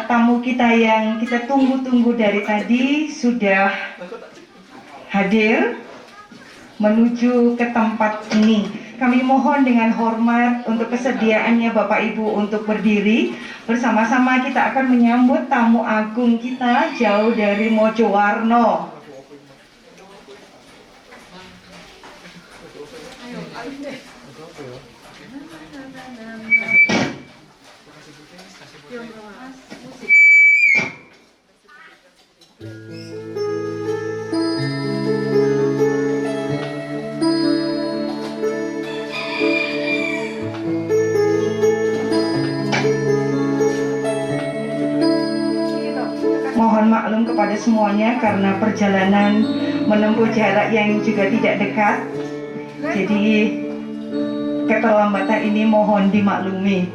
tamu kita yang kita tunggu-tunggu dari tadi sudah hadir menuju ke tempat ini. Kami mohon dengan hormat untuk kesediaannya Bapak Ibu untuk berdiri. Bersama-sama kita akan menyambut tamu agung kita jauh dari Mojowarno. Mohon maklum kepada semuanya karena perjalanan menempuh jarak yang juga tidak dekat. Jadi keterlambatan ini mohon dimaklumi.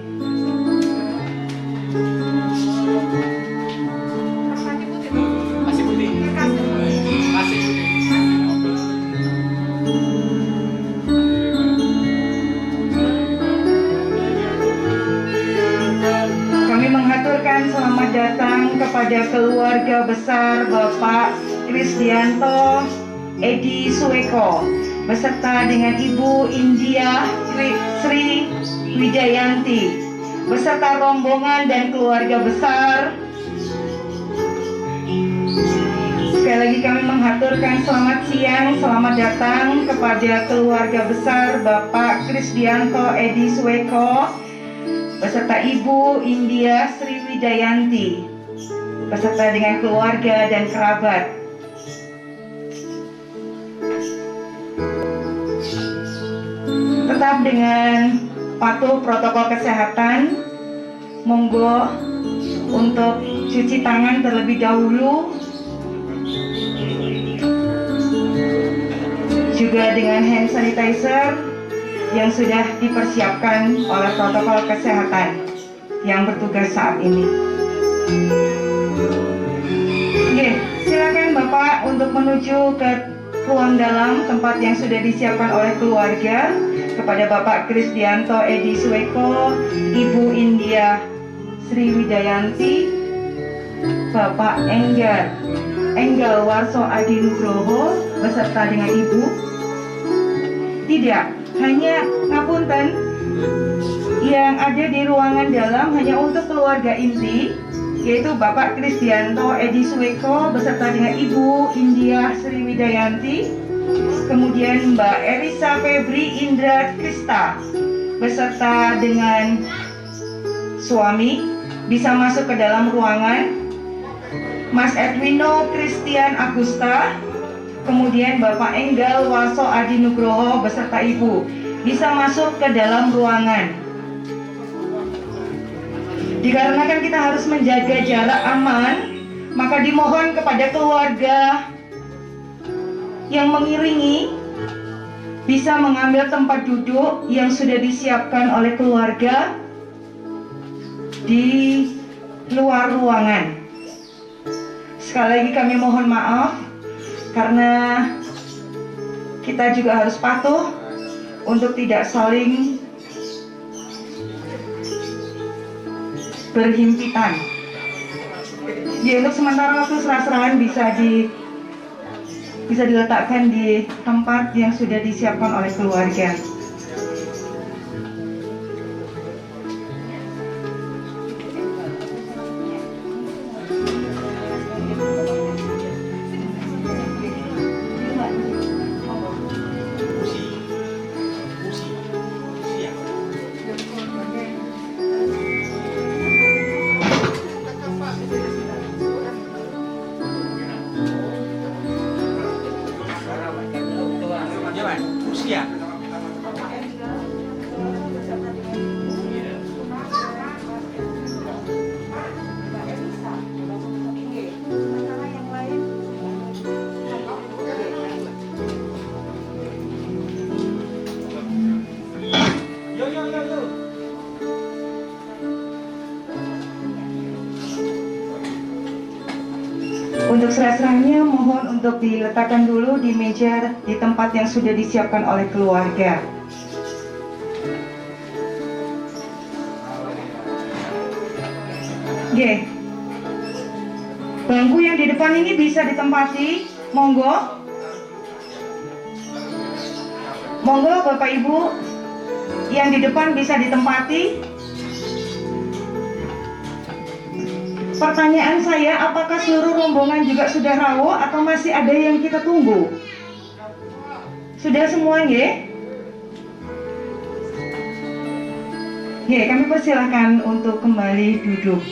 Kami mengaturkan selamat datang kepada keluarga besar Bapak Krisdianto Edi Sueko beserta dengan Ibu India Sri Wijayanti beserta rombongan dan keluarga besar. Sekali lagi kami mengaturkan selamat siang, selamat datang kepada keluarga besar Bapak Krisdianto Edi Sueko beserta Ibu India Sri Wijayanti beserta dengan keluarga dan kerabat. Tetap dengan patuh protokol kesehatan, monggo untuk cuci tangan terlebih dahulu, juga dengan hand sanitizer yang sudah dipersiapkan oleh protokol kesehatan yang bertugas saat ini. Oke, silakan Bapak untuk menuju ke ruang dalam tempat yang sudah disiapkan oleh keluarga kepada Bapak Krisdianto Edi Sueko, Ibu India Sri Wijayanti, Bapak Enggal Warso Adi Nugroho beserta dengan Ibu. Tidak, hanya ngapunten, yang ada di ruangan dalam hanya untuk keluarga inti, yaitu Bapak Krisdianto Edi Sueko beserta dengan Ibu India Sri Wijayanti, kemudian Mbak Erisa Febri Indra Krista beserta dengan suami bisa masuk ke dalam ruangan. Mas Edwino Christian Agusta, kemudian Bapak Enggal Warso Adi Nugroho beserta Ibu bisa masuk ke dalam ruangan. Dikarenakan kita harus menjaga jarak aman, maka dimohon kepada keluarga yang mengiringi bisa mengambil tempat duduk yang sudah disiapkan oleh keluarga di luar ruangan. Sekali lagi kami mohon maaf karena kita juga harus patuh untuk tidak saling berhimpitan. Ya, untuk sementara waktu serah-serahan bisa diletakkan di tempat yang sudah disiapkan oleh keluarga. Untuk serah-serahnya mohon untuk diletakkan dulu di meja di tempat yang sudah disiapkan oleh keluarga. Nggih. Bangku yang di depan ini bisa ditempati, monggo. Monggo Bapak Ibu yang di depan bisa ditempati. Pertanyaan saya, apakah seluruh rombongan juga sudah rawuh atau masih ada yang kita tunggu? Sudah semua, nggih? Nggih, kami persilahkan untuk kembali duduk.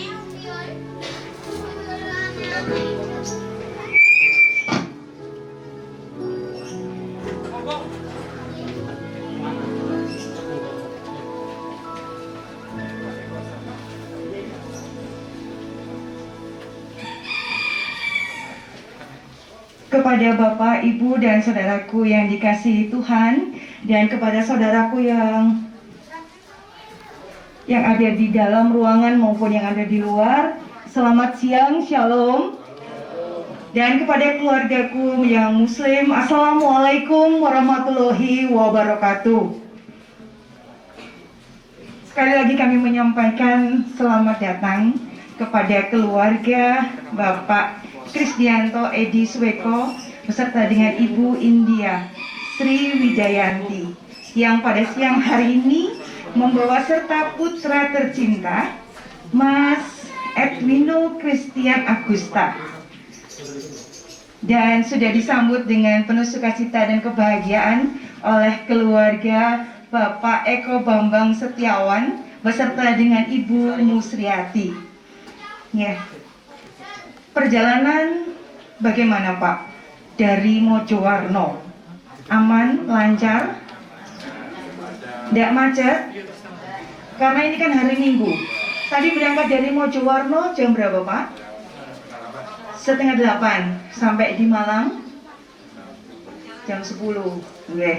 Kepada Bapak, Ibu, dan saudaraku yang dikasihi Tuhan, dan kepada saudaraku yang ada di dalam ruangan maupun yang ada di luar, selamat siang, shalom. Dan kepada keluargaku yang muslim, assalamualaikum warahmatullahi wabarakatuh. Sekali lagi kami menyampaikan selamat datang kepada keluarga Bapak Krisdianto Edi Suweko beserta dengan Ibu India Sri Wijayanti yang pada siang hari ini membawa serta putra tercinta Mas Edwino Christian Agusta, dan sudah disambut dengan penuh sukacita dan kebahagiaan oleh keluarga Bapak Eko Bambang Setiawan beserta dengan Ibu Musriati. Ya. Perjalanan bagaimana Pak? Dari Mojowarno, aman, lancar, tidak macet? Karena ini kan hari Minggu. Tadi berangkat dari Mojowarno jam berapa Pak? 7:30. Sampai di Malang jam 10. Oke.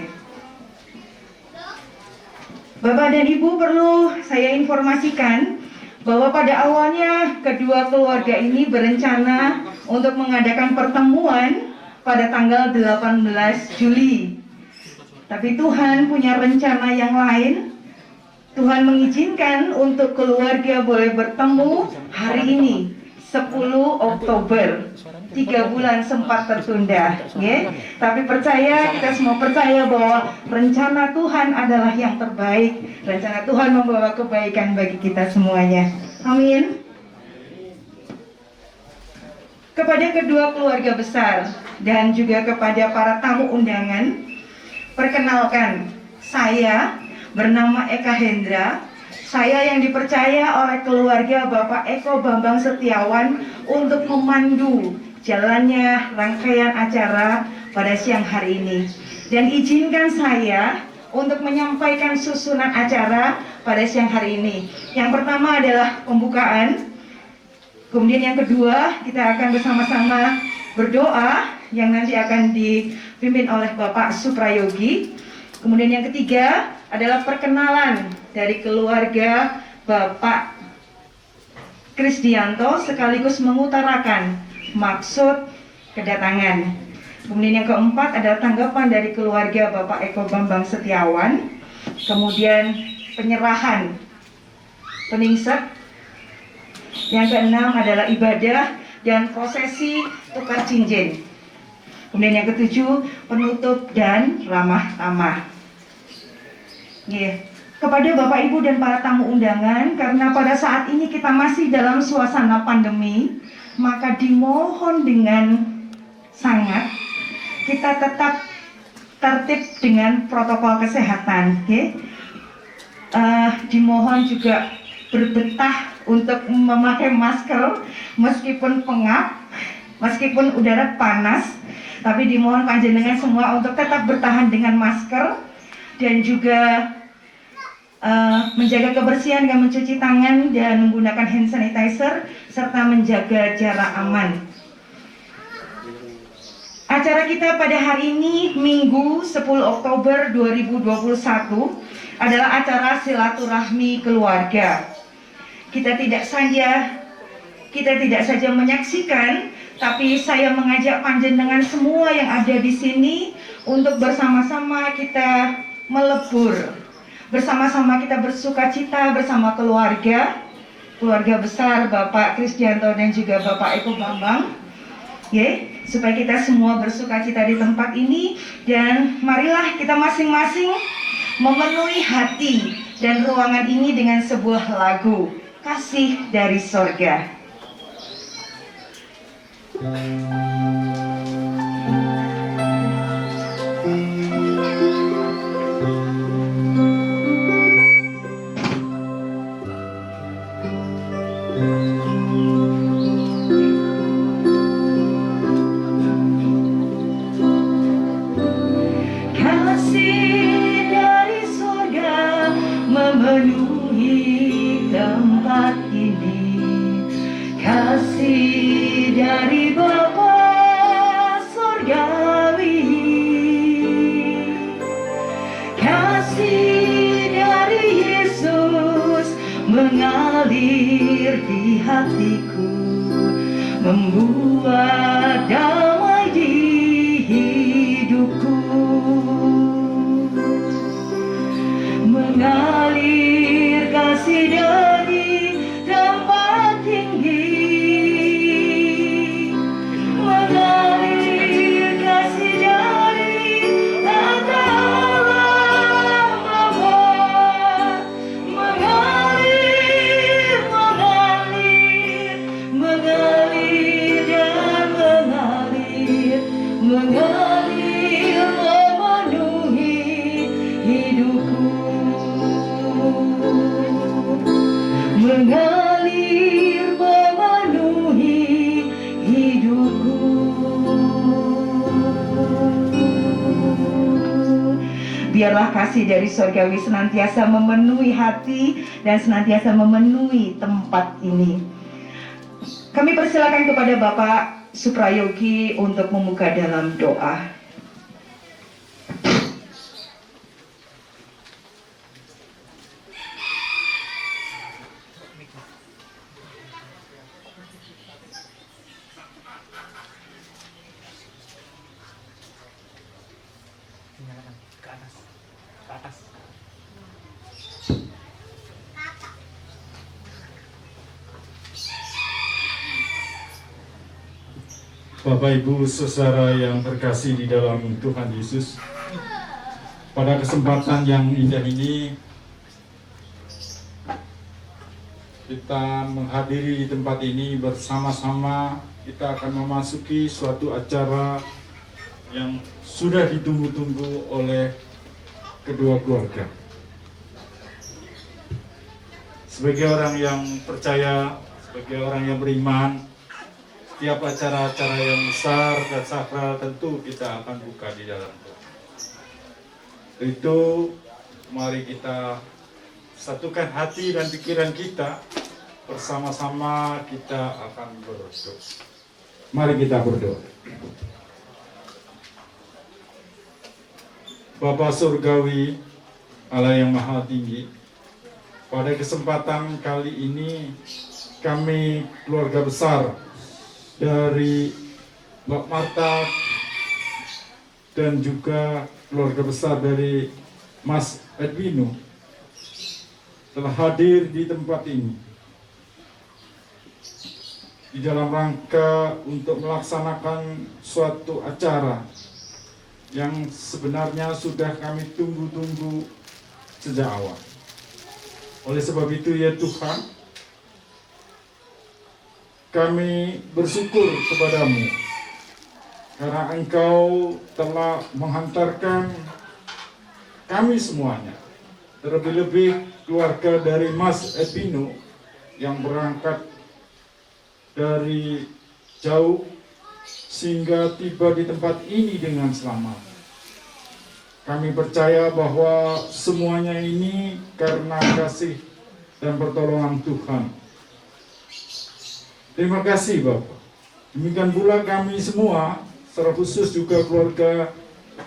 Bapak dan Ibu, perlu saya informasikan bahwa pada awalnya kedua keluarga ini berencana untuk mengadakan pertemuan pada tanggal 18 Juli. Tapi Tuhan punya rencana yang lain. Tuhan mengizinkan untuk keluarga boleh bertemu hari ini, 10 Oktober. 3 bulan sempat tertunda, ya. Tapi percaya, kita semua percaya bahwa rencana Tuhan adalah yang terbaik. Rencana Tuhan membawa kebaikan bagi kita semuanya. Amin. Kepada kedua keluarga besar dan juga kepada para tamu undangan, perkenalkan, saya bernama Eka Hendra. Saya yang dipercaya oleh keluarga Bapak Eko Bambang Setiawan untuk memandu jalannya rangkaian acara pada siang hari ini. Dan izinkan saya untuk menyampaikan susunan acara pada siang hari ini. Yang pertama adalah pembukaan. Kemudian yang kedua, kita akan bersama-sama berdoa yang nanti akan dipimpin oleh Bapak Suprayogi. Kemudian yang ketiga adalah perkenalan dari keluarga Bapak Krisdianto sekaligus mengutarakan maksud kedatangan. Kemudian yang keempat adalah tanggapan dari keluarga Bapak Eko Bambang Setiawan. Kemudian penyerahan peningset. Yang keenam adalah ibadah dan prosesi tukar cincin. Kemudian yang ketujuh, penutup dan ramah tamah. Kepada Bapak Ibu dan para tamu undangan, karena pada saat ini kita masih dalam suasana pandemi, maka dimohon dengan sangat kita tetap tertib dengan protokol kesehatan. Dimohon juga berbetah untuk memakai masker meskipun pengap, meskipun udara panas, tapi dimohon panjenengan semua untuk tetap bertahan dengan masker dan juga menjaga kebersihan dengan mencuci tangan dan menggunakan hand sanitizer serta menjaga jarak aman. Acara kita pada hari ini Minggu 10 Oktober 2021 adalah acara silaturahmi keluarga. Kita tidak saja menyaksikan, tapi saya mengajak panjenengan semua yang ada di sini untuk bersama-sama kita melebur, bersama-sama kita bersukacita bersama keluarga keluarga besar Bapak Krisdianto dan juga Bapak Eko Bambang, supaya kita semua bersukacita di tempat ini. Dan marilah kita masing-masing memenuhi hati dan ruangan ini dengan sebuah lagu Kasih dari Sorga. Memenuhi tempat ini, kasih dari Bapa Surgawi, kasih dari Yesus mengalir di hatiku, membuat damai di hidupku. Mengalir kasih dari tempat tinggi, mengalir kasih dari dalam Bapa, mengalir, mengalir, mengalir dan mengalir, mengalir memenuhi hidupku. Mengalir memenuhi hidupku. Biarlah kasih dari Surgawi senantiasa memenuhi hati dan senantiasa memenuhi tempat ini. Kami persilakan kepada Bapak Suprayogi untuk membuka dalam doa. Ke atas. Bapak Ibu saudara yang terkasih di dalam Tuhan Yesus, pada kesempatan yang indah ini kita menghadiri di tempat ini bersama-sama. Kita akan memasuki suatu acara yang sudah ditunggu-tunggu oleh kedua keluarga. Sebagai orang yang percaya, sebagai orang yang beriman, setiap acara-acara yang besar dan sakral tentu kita akan buka di dalam Tuhan. Itu mari kita satukan hati dan pikiran kita, bersama-sama kita akan berdoa. Mari kita berdoa. Bapa Surgawi, Allah yang Maha Tinggi, pada kesempatan kali ini kami keluarga besar dari Mbak Marta dan juga keluarga besar dari Mas Edwino telah hadir di tempat ini di dalam rangka untuk melaksanakan suatu acara yang sebenarnya sudah kami tunggu-tunggu sejak awal. Oleh sebab itu ya Tuhan, kami bersyukur kepadamu karena Engkau telah menghantarkan kami semuanya, terlebih-lebih keluarga dari Mas Edwino yang berangkat dari jauh sehingga tiba di tempat ini dengan selamat. Kami percaya bahwa semuanya ini karena kasih dan pertolongan Tuhan. Terima kasih Bapak. Demikian pula kami semua, secara khusus juga keluarga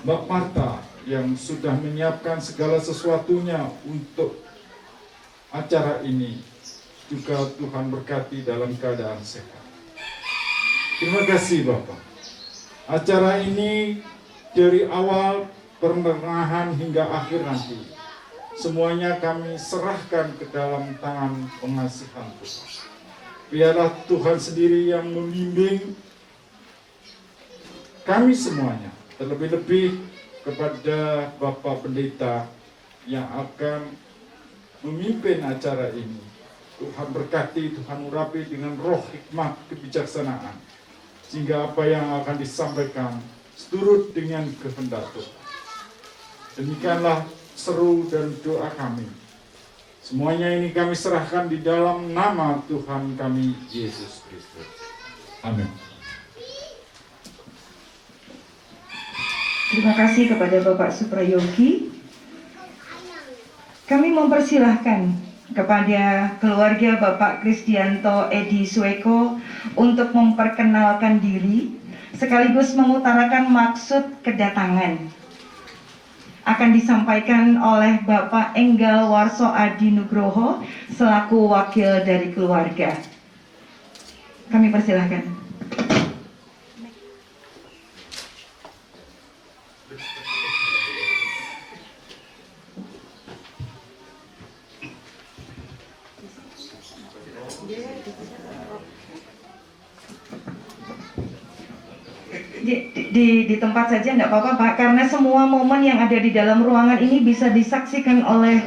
Mbak Marta yang sudah menyiapkan segala sesuatunya untuk acara ini. Juga Tuhan berkati dalam keadaan sehat. Terima kasih Bapak. Acara ini dari awal pertengahan hingga akhir nanti semuanya kami serahkan ke dalam tangan pengasihan Tuhan. Biarlah Tuhan sendiri yang membimbing kami semuanya, terlebih-lebih kepada Bapak Pendeta yang akan memimpin acara ini. Tuhan berkati, Tuhan urapi dengan roh hikmah kebijaksanaan, sehingga apa yang akan disampaikan seturut dengan kehendak Tuhan. Demikianlah seru dan doa kami. Semuanya ini kami serahkan di dalam nama Tuhan kami, Yesus Kristus. Amin. Terima kasih kepada Bapak Suprayogi. Kami mempersilahkan kepada keluarga Bapak Krisdianto Edi Sueko untuk memperkenalkan diri sekaligus mengutarakan maksud kedatangan. Akan disampaikan oleh Bapak Enggal Warso Adi Nugroho selaku wakil dari keluarga. Kami persilahkan. Di tempat saja enggak apa-apa Pak, karena semua momen yang ada di dalam ruangan ini bisa disaksikan oleh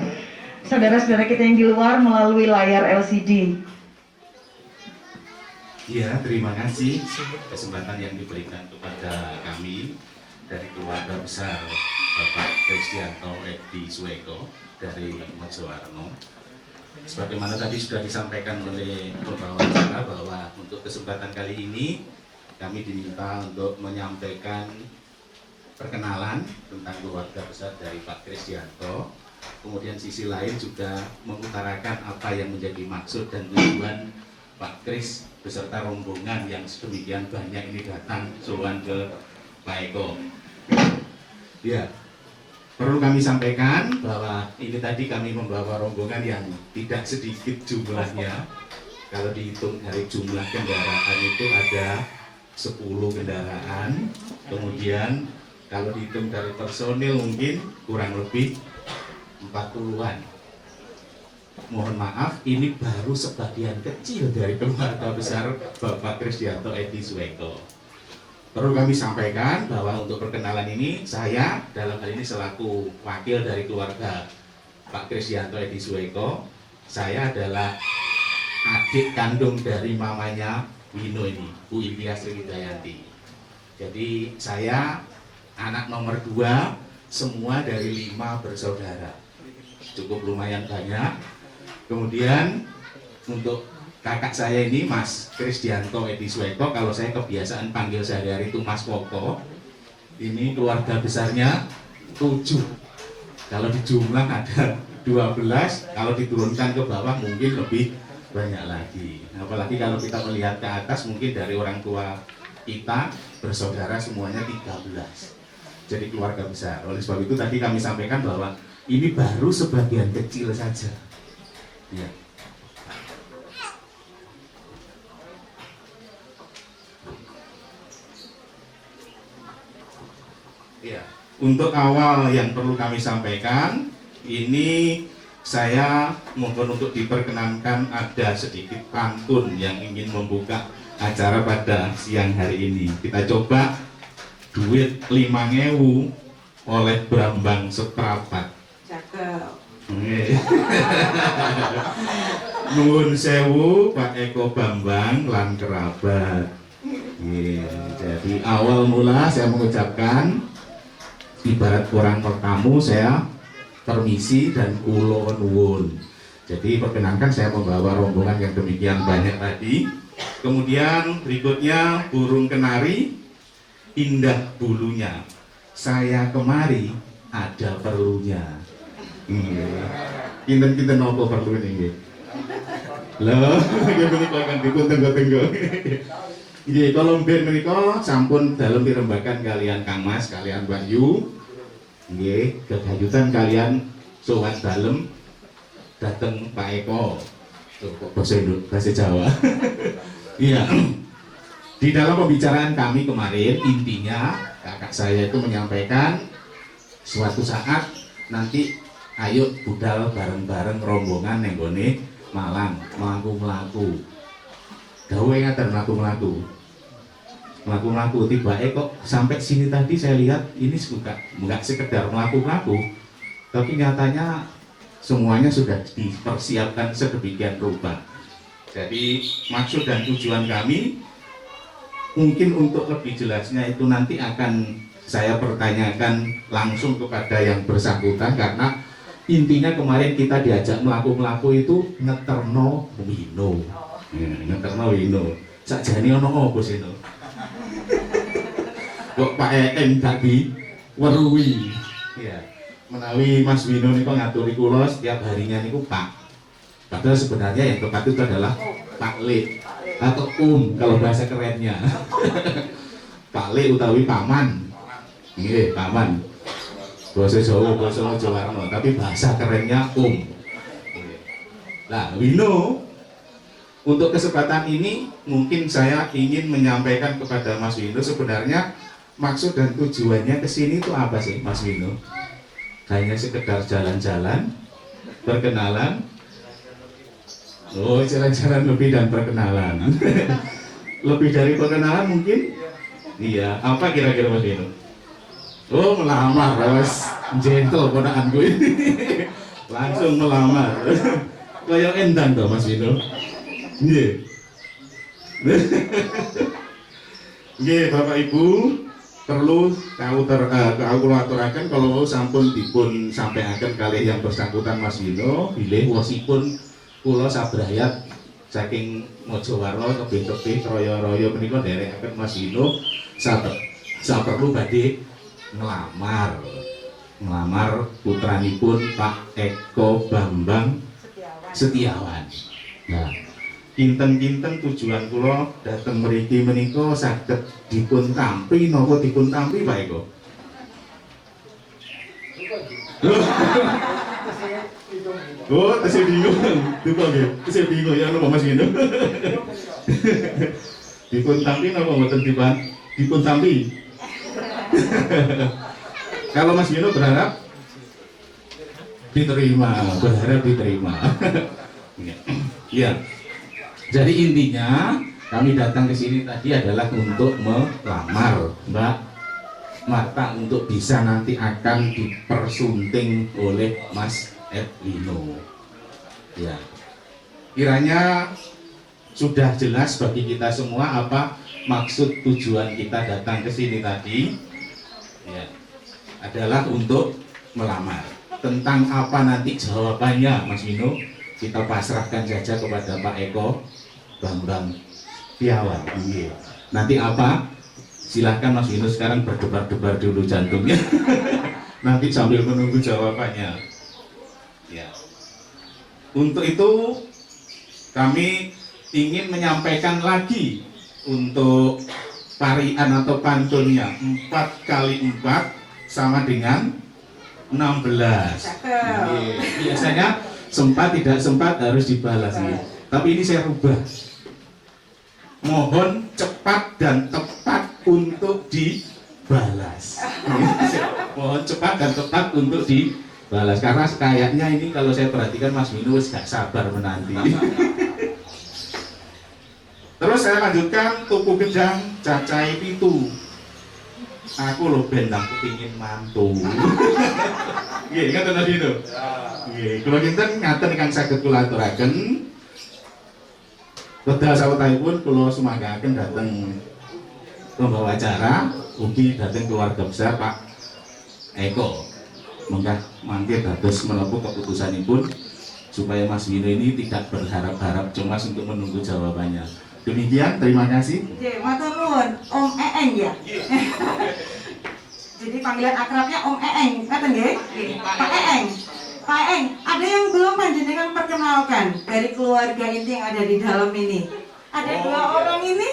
saudara-saudara kita yang di luar melalui layar LCD. Ya, terima kasih kesempatan yang diberikan kepada kami dari keluarga besar Bapak Krisdianto Edi Sueko dari Mojowarno. Sebagaimana tadi sudah disampaikan oleh pembawa acara bahwa untuk kesempatan kali ini kami diminta untuk menyampaikan perkenalan tentang keluarga besar dari Pak Krisdianto. Kemudian sisi lain juga mengutarakan apa yang menjadi maksud dan tujuan Pak Kris beserta rombongan yang sedemikian banyak ini datang sowan ke Pak Eko. Ya, perlu kami sampaikan bahwa ini tadi kami membawa rombongan yang tidak sedikit jumlahnya. Kalau dihitung dari jumlah kendaraan itu ada 10 kendaraan, kemudian kalau dihitung dari personil mungkin kurang lebih 40-an. Mohon maaf, ini baru sebagian kecil dari keluarga besar Bapak Krisdianto Edi Sueko. Perlu kami sampaikan bahwa untuk perkenalan ini saya dalam hal ini selaku wakil dari keluarga Pak Krisdianto Edi Sueko. Saya adalah adik kandung dari mamanya Wino ini, Bu Ilvia Sri Widayanti. Jadi saya anak nomor 2, semua dari 5 bersaudara. Cukup lumayan banyak. Kemudian untuk kakak saya ini Mas Krisdianto Edi Sueko, kalau saya kebiasaan panggil sehari-hari itu Mas Koko. Ini keluarga besarnya 7. Kalau di jumlah ada 12, kalau diturunkan ke bawah mungkin lebih banyak lagi. Apalagi kalau kita melihat ke atas, mungkin dari orang tua kita bersaudara semuanya 13. Jadi keluarga besar. Oleh sebab itu tadi kami sampaikan bahwa ini baru sebagian kecil saja. Ya. Ya. Untuk awal yang perlu kami sampaikan, ini saya mohon untuk diperkenankan ada sedikit pantun yang ingin membuka acara pada siang hari ini. Kita coba duit 5.000 oleh Brambang Seprapat. Cakep. Nuwun sewu Pak Eko Bambang lan kerabat. Jadi awal mula saya mengucapkan ibarat orang bertamu, saya permisi dan kulo nuwun. Jadi perkenankan saya membawa rombongan yang demikian banyak tadi. Kemudian berikutnya burung kenari indah bulunya. Saya kemari ada perlunya. Kinten-kinten nopo perlu niki. Lho, nggih menika kan dipun tenggo-tenggo. Nggih, kalau mben menika sampun dalem dirembakan kalian Kang Mas, kalian Mbak Yu. Nggih, gegayutan kalian sowan dalem dateng Pak Eko. Bahasa Jawa. Iya. Di dalam pembicaraan kami kemarin intinya kakak saya itu menyampaikan suatu saat nanti ayo budal bareng-bareng rombongan ning gone Malang mlaku-mlaku. Gawe ngaten mlaku-mlaku tibake kok sampai sini tadi saya lihat ini enggak sekedar mlaku-mlaku, tapi nyatanya semuanya sudah dipersiapkan sedemikian rupa. Jadi maksud dan tujuan kami mungkin untuk lebih jelasnya itu nanti akan saya pertanyakan langsung kepada yang bersangkutan, karena intinya kemarin kita diajak melaku itu ngeterno wino. Ngeterno wino. Sakjane ono apa sih itu? Kok Pak EM tadi weruhi. Ya. Menawi Mas Wino niku ngaturi kula setiap harinya niku Pak. Padahal sebenarnya yang tepat itu adalah Pak Le atau kalau bahasa kerennya. Pak Le utawi paman. Nggih, paman. Bahasa Jawa, bahasa Jawarno, tapi bahasa kerennya Nah, Wino, untuk kesempatan ini mungkin saya ingin menyampaikan kepada Mas Wino sebenarnya maksud dan tujuannya ke sini itu apa sih, Mas Wino? Hanya sekedar jalan-jalan, perkenalan. Oh, jalan-jalan lebih dan perkenalan. Lebih dari perkenalan mungkin? Iya, apa kira-kira Mas Wino? Oh, melamar, Mas. Gentle ponakan gue. Langsung melamar. Kayak endang toh Mas Wino. Nggih. Nggih, Bapak Ibu, perlu kula aturaken kalau sampun dipun sampaikan kali yang bersangkutan Mas Wino bilih wosipun kula sabrayat saking Mojowarno tebih-tebih royo-royo menika nderekaken Mas Wino saperlu badhe ngelamar putranipun Pak Eko Bambang Setiawan. Nah, kinten-kinten tujuan kula dateng mriki menika saged dipun tampi napa dipun tampi Pak Eko? Oh, tasih bingung. Dupa nggih. Tasih bingung ya napa Mas Wino. Dipun tampi napa mboten dipun tampi? Kalau Mas Wino berharap diterima. Ya. Jadi intinya kami datang ke sini tadi adalah untuk melamar Mbak Marta untuk bisa nanti akan dipersunting oleh Mas Wino. Ya. Kiranya sudah jelas bagi kita semua apa maksud tujuan kita datang ke sini tadi. Ya. Adalah untuk melamar. Tentang apa nanti jawabannya Mas Wino, kita pasrahkan saja kepada Pak Eko Bambang Setiawan. Nanti apa? Silahkan Mas Wino sekarang berdebar-debar dulu jantungnya. Nanti sambil menunggu jawabannya. Ya. Untuk itu kami ingin menyampaikan lagi untuk parian atau pantunnya 4 kali 4 sama dengan 16. Biasanya sempat tidak sempat harus dibalas ya. Tapi ini saya rubah. Mohon cepat dan tepat untuk dibalas. Mohon cepat dan tepat untuk dibalas karena kayaknya ini kalau saya perhatikan Mas Wino gak sabar menanti. Terus saya lanjutkan tuku gedang cacai pitu. Aku loh bendang kepingin mantu. Nggih, ngaten tadi itu. Nggih, kula kinten ngaten ingkang saged kula aturaken. Wedal sawetahipun kula sumanggaken dhateng pembawa acara ugi dhateng keluarga besar Pak Eko. Monggo mangke dados menapa keputusanipun supaya Mas Wino ini tidak berharap-harap cemas untuk menunggu jawabannya. Demikian, terima kasih. Matur nuwun, Om Eeng ya. Jadi panggilan akrabnya Om Eeng, kata nggih? Pak Eeng. Pak Eeng, ada yang belum panjenengan perkenalkan dari keluarga inti yang ada di dalam ini. Ada 2 orang ini.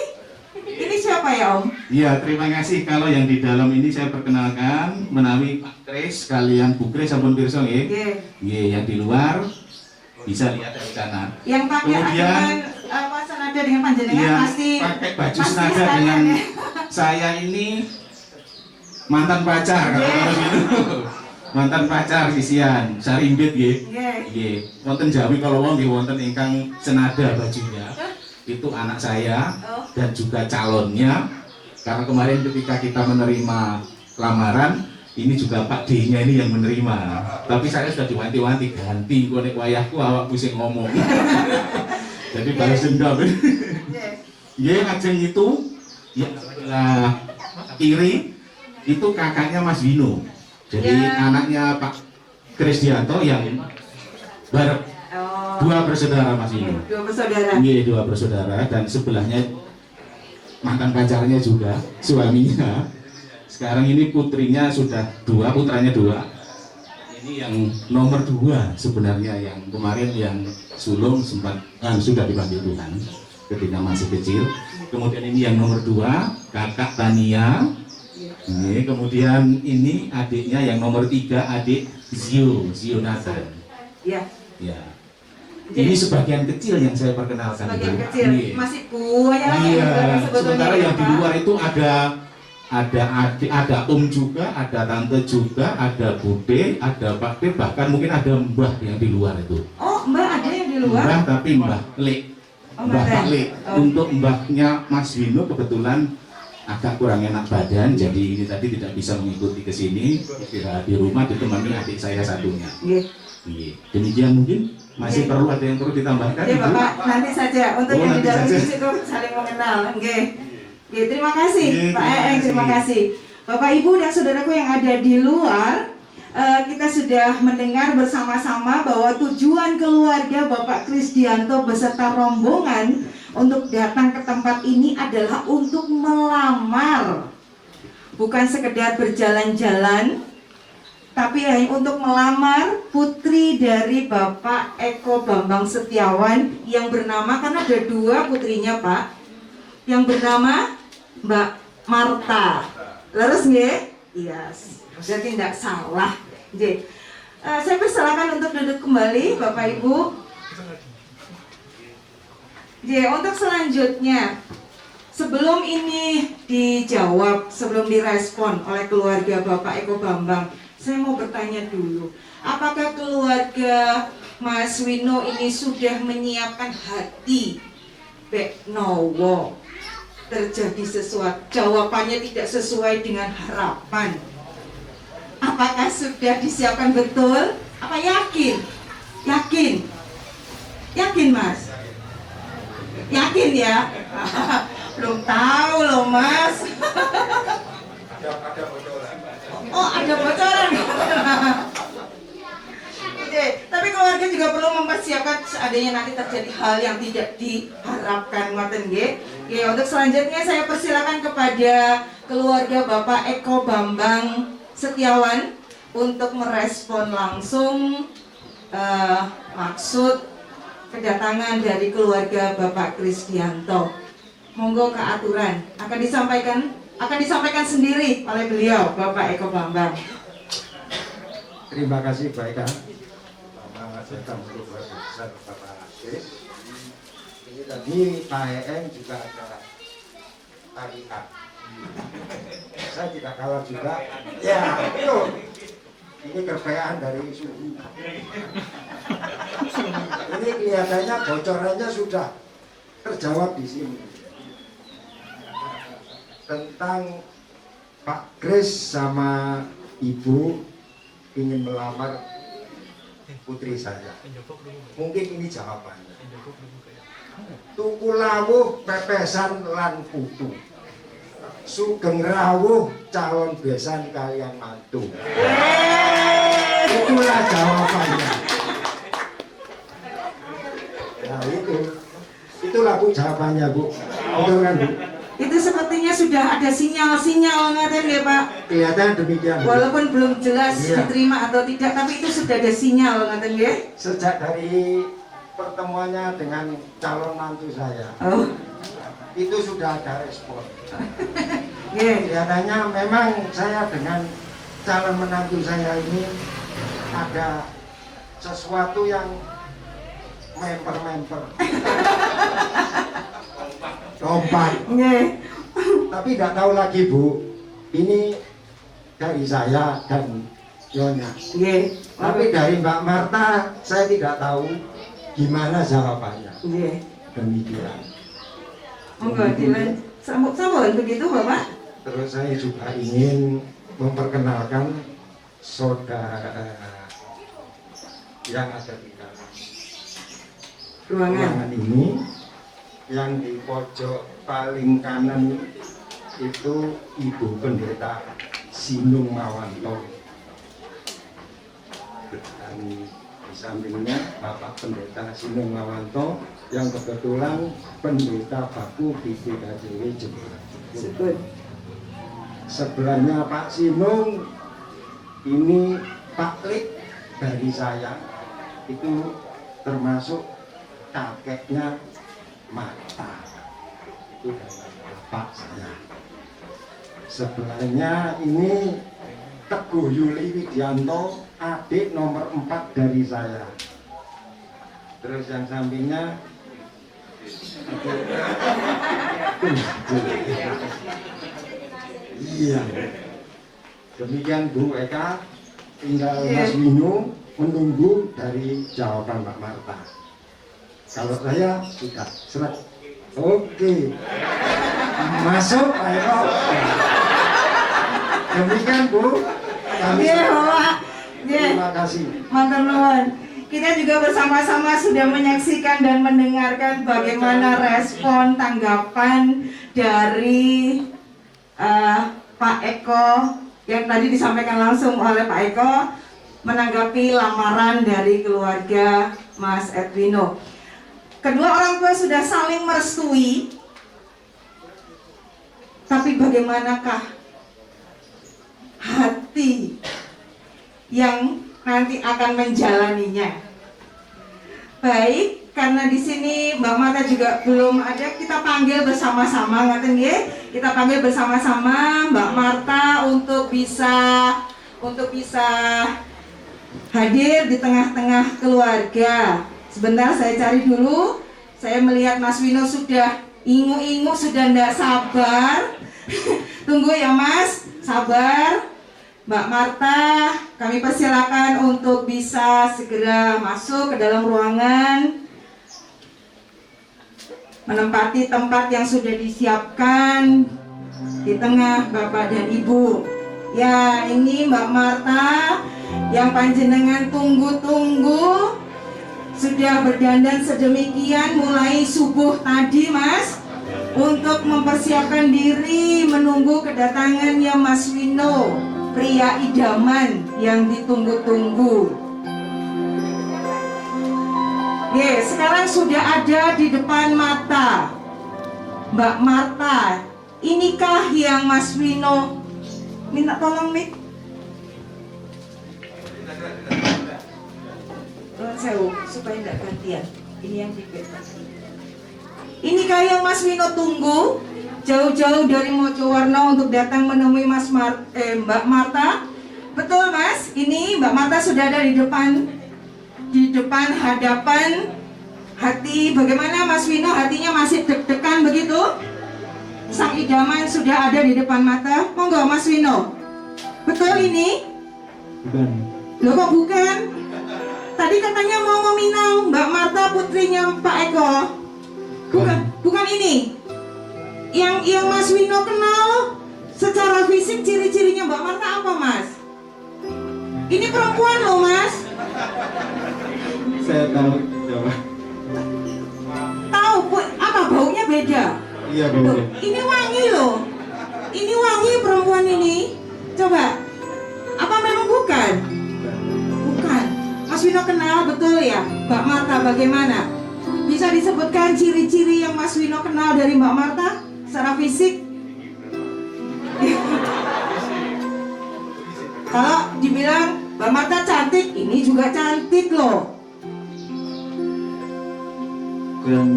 Ini siapa ya Om? Iya, terima kasih. Kalau yang di dalam ini saya perkenalkan menawi Pak Kris kalian Bu Kris sampun pirsa nggih. Nggih, yang di luar bisa lihat dari sana. Yang pakai kemudian apa senada dengan panjenengan pasti pakai baju senada dengan ya. Saya ini mantan pacar kalau gitu. mantan pacar sisian, sarimbit nggih. Nggih. Nggih. Wonten Jawi kalau wong nggih wonten ingkang senada bajunya. Itu anak saya dan juga calonnya. Karena kemarin ketika kita menerima lamaran, ini juga Pak D-nya ini yang menerima. Tapi saya sudah diwanti-wanti ganti kok nek wayahku awak pusing ngomong. Jadi balas dendam. Nggih, ngajeng itu yang sebelah kiri itu kakaknya Mas Wino. Jadi anaknya Pak Krisdianto yang bareng. Dua bersaudara Mas Wino. Dua bersaudara. Iya, dua bersaudara dan sebelahnya mantan pacarnya juga, suaminya. Sekarang ini putrinya sudah dua, putranya dua. Ini yang nomor dua sebenarnya yang kemarin yang sulung sempat sudah dipanggil Tuhan ketika masih kecil. Kemudian ini yang nomor dua, kakak Tania. Ini kemudian ini adiknya yang nomor tiga, adik Zio Nathan. Iya. Ya. Ini sebagian kecil yang saya perkenalkan. Sebagian Ibu. kecil. Iya. Masih banyak lagi Iya. yang sebetulnya. Sementara yang di Pak. luar itu ada adik, ada juga, ada tante juga, ada bude, ada pak de, bahkan mungkin ada mbah yang di luar itu. Oh, Mbak ada yang di luar? Mbah tapi mbah Le. Oh, Mbah Pak Le. Oh. Untuk mbahnya Mas Wino kebetulan agak kurang enak badan, jadi ini tadi tidak bisa mengikuti ke sini. Kira di rumah ditemani adik saya satunya. Iya. Iya. Demikian mungkin masih perlu ada yang perlu ditambahkan. Ya Ibu? Bapak, nanti saja untuk Oh, yang di nanti dalam saja. situ saling mengenal. Oke. Oke, terima kasih Iya, Pak terima Eeng, terima kasih. kasih. Bapak Ibu dan saudaraku yang ada di luar, kita sudah mendengar bersama-sama bahwa tujuan keluarga Bapak Krisdianto beserta rombongan untuk datang ke tempat ini adalah untuk melamar. Bukan sekedar berjalan-jalan, tapi hanya untuk melamar putri dari Bapak Eko Bambang Setiawan yang bernama, karena ada dua putrinya Pak, yang bernama Mbak Marta. Terus nggih? Yes. Jadi tidak salah. Nggih. Saya persilakan untuk duduk kembali Bapak Ibu. Nggih, untuk selanjutnya, sebelum ini dijawab, sebelum direspon oleh keluarga Bapak Eko Bambang, saya mau bertanya dulu, apakah keluarga Mas Wino ini sudah menyiapkan hati Bek Nowo terjadi sesuatu? Jawabannya tidak sesuai dengan harapan. Apakah sudah disiapkan betul? Apa yakin? Yakin? Yakin Mas? Yakin ya? Belum tahu loh Mas. Oh, ada bocoran. Oke, tapi keluarga juga perlu mempersiapkan seandainya nanti terjadi hal yang tidak diharapkan, ngoten nggih. Oke, untuk selanjutnya saya persilakan kepada keluarga Bapak Eko Bambang Setiawan untuk merespon langsung maksud kedatangan dari keluarga Bapak Krisdianto. Monggo ke aturan akan disampaikan sendiri oleh beliau, Bapak Eko Bambang. Terima kasih Pak Eka. Saya dulu besar Bapak Kris. Ini tadi Pak Eeng juga ada tarikan. Saya tidak kalah juga. Ya, itu. Ini kerbayaan dari suhu. Ini kelihatannya bocorannya sudah terjawab di sini. Tentang Pak Kris sama Ibu ingin melamar putri saya. Mungkin ini jawabannya. Tuku lawuh pepesan lan putu. Sugeng rawuh calon besan kalian mantu. Itulah jawabannya. Nah itulah Bu jawabannya Bu. Betul kan Bu? Itu sepertinya sudah ada sinyal-sinyal ngaten ya Pak. Kelihatan demikian Bu. Walaupun belum jelas Iya. diterima atau tidak, tapi itu sudah ada sinyal ngaten ya. Sejak dari pertemuannya dengan calon mantu saya, Oh, itu sudah ada respon. yeah. Kelihatannya memang saya dengan calon menantu saya ini ada sesuatu yang memper-memper. Lompat. Yeah. Tapi nggak tahu lagi Bu, ini dari saya dan Nyonya. Nggih. Tapi dari Mbak Marta saya tidak tahu gimana jawabannya. Nggih. Demikian. Monggo dilan sambung begitu Bapak. Terus saya juga ingin memperkenalkan saudara yang ada di dalam ruangan ini. Yang di pojok paling kanan itu Ibu Pendeta Sinung Mawanto, dan di sampingnya Bapak Pendeta Sinung Mawanto yang kebetulan pendeta baku di PKJW Jember. Sebelahnya Pak Sinung ini Pak Lik dari saya, itu termasuk kakeknya Marta, itu dari bapak saya. Sebelahnya ini Teguh Yuli Widianto, adik nomor 4 dari saya. Terus yang sampingnya iya. Demikian Bu Eka, tinggal Mas Wino menunggu dari jawaban Mbak Marta. Kalau saya sudah seret. Oke. Masuk Pak Eko. Demikian Bu. Terima kasih. Matur nuwun. Kita juga bersama-sama sudah menyaksikan dan mendengarkan bagaimana respon tanggapan dari Pak Eko yang tadi disampaikan langsung oleh Pak Eko menanggapi lamaran dari keluarga Mas Edwino. Kedua orang tua sudah saling merestui, tapi bagaimanakah hati yang nanti akan menjalaninya? Baik, karena di sini Mbak Marta juga belum ada, kita panggil bersama-sama, ngaten nggih? Kita panggil bersama-sama Mbak Marta untuk bisa hadir di tengah-tengah keluarga. Sebentar saya cari dulu. Saya melihat Mas Wino sudah ingu-ingu, sudah ndak sabar. Tunggu ya Mas, sabar. Mbak Marta, kami persilakan untuk bisa segera masuk ke dalam ruangan, menempati tempat yang sudah disiapkan di tengah Bapak dan Ibu. Ya, ini Mbak Marta yang panjenengan tunggu-tunggu, sudah berdandan sedemikian mulai subuh tadi Mas, untuk mempersiapkan diri menunggu kedatangannya Mas Wino, pria idaman yang ditunggu-tunggu. Sekarang sudah ada di depan mata Mbak Marta. Inikah yang Mas Wino minta tolong Mik? Sewu, supaya tidak gantian. Ini yang dibebas. Inikah yang Mas Wino tunggu jauh-jauh dari Mojowarno untuk datang menemui Mbak Marta? Betul Mas, ini Mbak Marta sudah ada di depan hadapan hati. Bagaimana Mas Wino, hatinya masih deg-degan begitu? Sang idaman sudah ada di depan mata. Monggo Mas Wino. Betul ini? Bukan. Loh kok bukan? Tadi katanya mau meminang Mbak Marta putrinya Pak Eko. Bukan ini. Yang Mas Wino kenal secara fisik, ciri-cirinya Mbak Marta apa Mas? Ini perempuan loh Mas. Saya tahu coba. Tahu apa baunya beda? Iya Tuh, boleh. ini wangi loh. Ini wangi perempuan ini. Coba. Apa memang bukan? Bukan. Mas Wino kenal betul ya Mbak Marta, bagaimana? Bisa disebutkan ciri-ciri yang Mas Wino kenal dari Mbak Marta secara fisik? Kalau dibilang Mbak Marta cantik, ini juga cantik loh. Kurang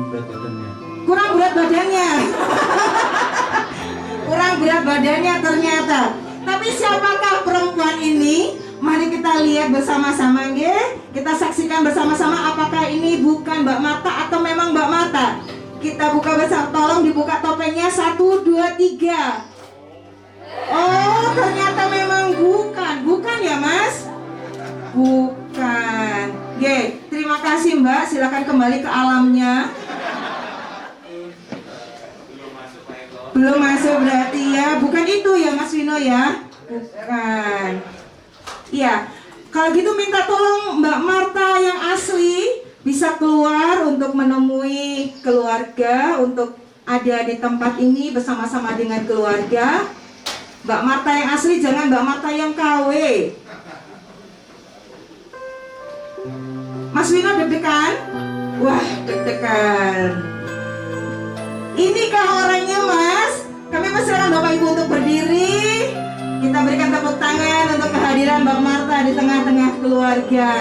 berat badannya. Kurang berat badannya. Kurang berat badannya ternyata. Tapi siapakah perempuan ini? Mari kita lihat bersama-sama nggih. Kita saksikan bersama-sama apakah ini bukan Mbak Marta atau memang Mbak Marta. Kita buka bersama, tolong dibuka topengnya. 1, 2, 3. Oh, ternyata memang bukan. Bukan ya, Mas? Bukan. Oke, terima kasih Mbak. Silakan kembali ke alamnya. Belum masuk berarti ya. Bukan itu ya Mas Wino ya? Bukan. Iya. Kalau gitu minta tolong Mbak Marta yang asli bisa keluar untuk menemui keluarga, untuk ada di tempat ini bersama-sama dengan keluarga. Mbak Marta yang asli, jangan Mbak Marta yang KW. Mas Wino deg-degan? Wah, deg-degan. Inikah orangnya, Mas? Kami persilakan Bapak Ibu untuk berdiri. Kita berikan tepuk tangan untuk kehadiran Mbak Marta di tengah-tengah keluarga.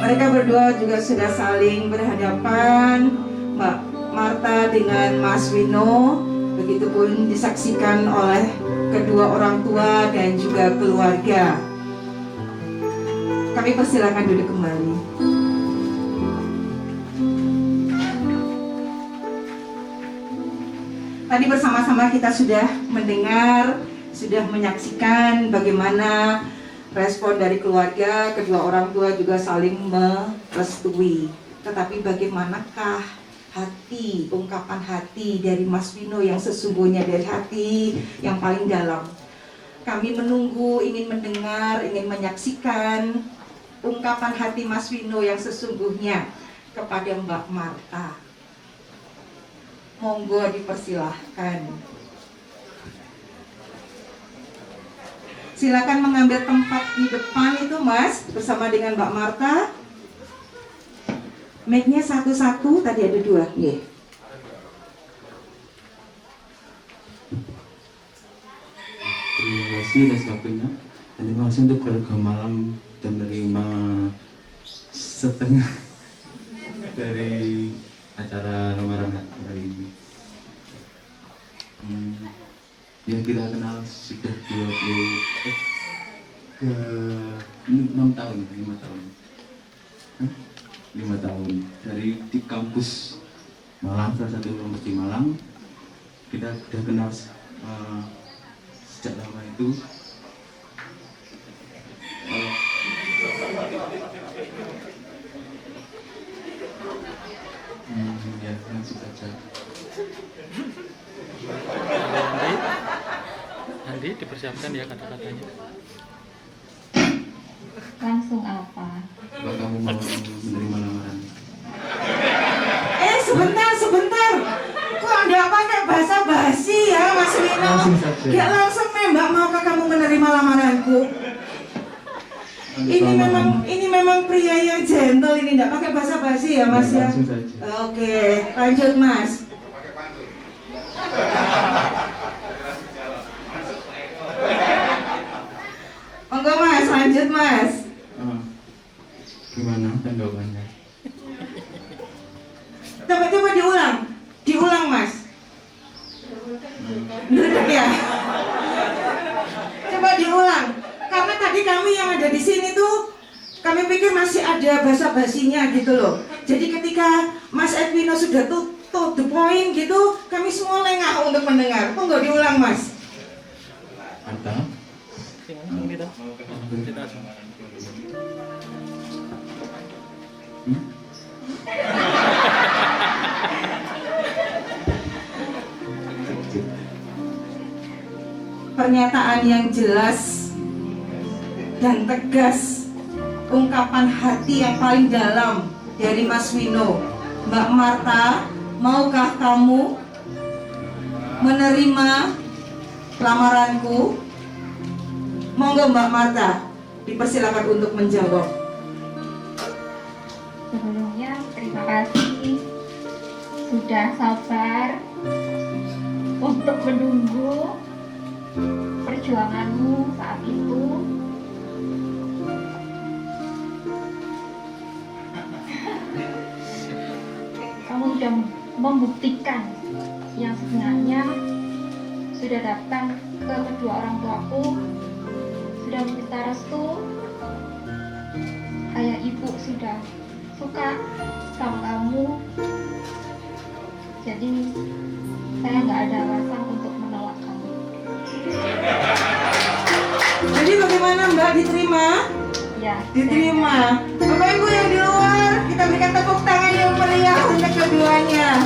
Mereka berdua juga sudah saling berhadapan, Mbak Marta dengan Mas Wino. Begitupun disaksikan oleh kedua orang tua dan juga keluarga. Kami persilakan duduk kembali. Tadi bersama-sama kita sudah mendengar, sudah menyaksikan bagaimana respon dari keluarga, kedua orang tua juga saling merestui. Tetapi bagaimanakah hati, ungkapan hati dari Mas Wino yang sesungguhnya, dari hati yang paling dalam? Kami menunggu, ingin mendengar, ingin menyaksikan ungkapan hati Mas Wino yang sesungguhnya kepada Mbak Marta. Monggo dipersilahkan. Silakan mengambil tempat di depan itu Mas, bersama dengan Mbak Marta. Mic-nya satu-satu, tadi ada dua. Yeah. Terima kasih atas waktunya. Terima kasih untuk keluarga malam dan menerima setengah dari acara lamaran hari ini. Yang kita kenal sudah 5 tahun. 5 tahun dari di kampus Malang, salah satu kampus di Malang. Kita sudah kenal sejak lama itu. Ya, langsung saja. Andi, dipersiapkan ya kata-katanya. Langsung apa? Apa kamu mau menerima lamaran? Sebentar. Kok Anda pakai bahasa basi ya Mas Wino? Langsung saja. Ya langsung nembak, maukah kamu menerima lamaranku? Ini memang pria yang gentle, ini tidak pakai bahasa basi ya Mas ya? Langsung saja. Oke, lanjut Mas. Monggo Mas, lanjut Mas. Gimana tanggapannya? Coba diulang Mas. Duduk ya. Coba diulang. Karena tadi kami yang ada di sini tuh, kami pikir masih ada basa-basinya gitu loh. Jadi ketika Mas Edwino sudah to the point gitu, kami semua lengah untuk mendengar. Monggo diulang Mas. Marta? Pernyataan yang jelas dan tegas, ungkapan hati yang paling dalam dari Mas Wino. Mbak Marta, maukah kamu menerima lamaranku? Monggo Mbak Marta, dipersilakan untuk menjawab. Sebelumnya terima kasih sudah sabar untuk menunggu perjuanganmu saat itu. Kamu sudah membuktikan yang sebenarnya, sudah datang ke kedua orang tuaku, sudah meminta restu, ayah ibu sudah suka sama kamu, jadi saya nggak ada alasan untuk menolak kamu. Jadi bagaimana Mbak, diterima? Ya, Diterima. Bapak Ibu yang di luar, kita berikan tepuk tangan yang meriah untuk keduanya.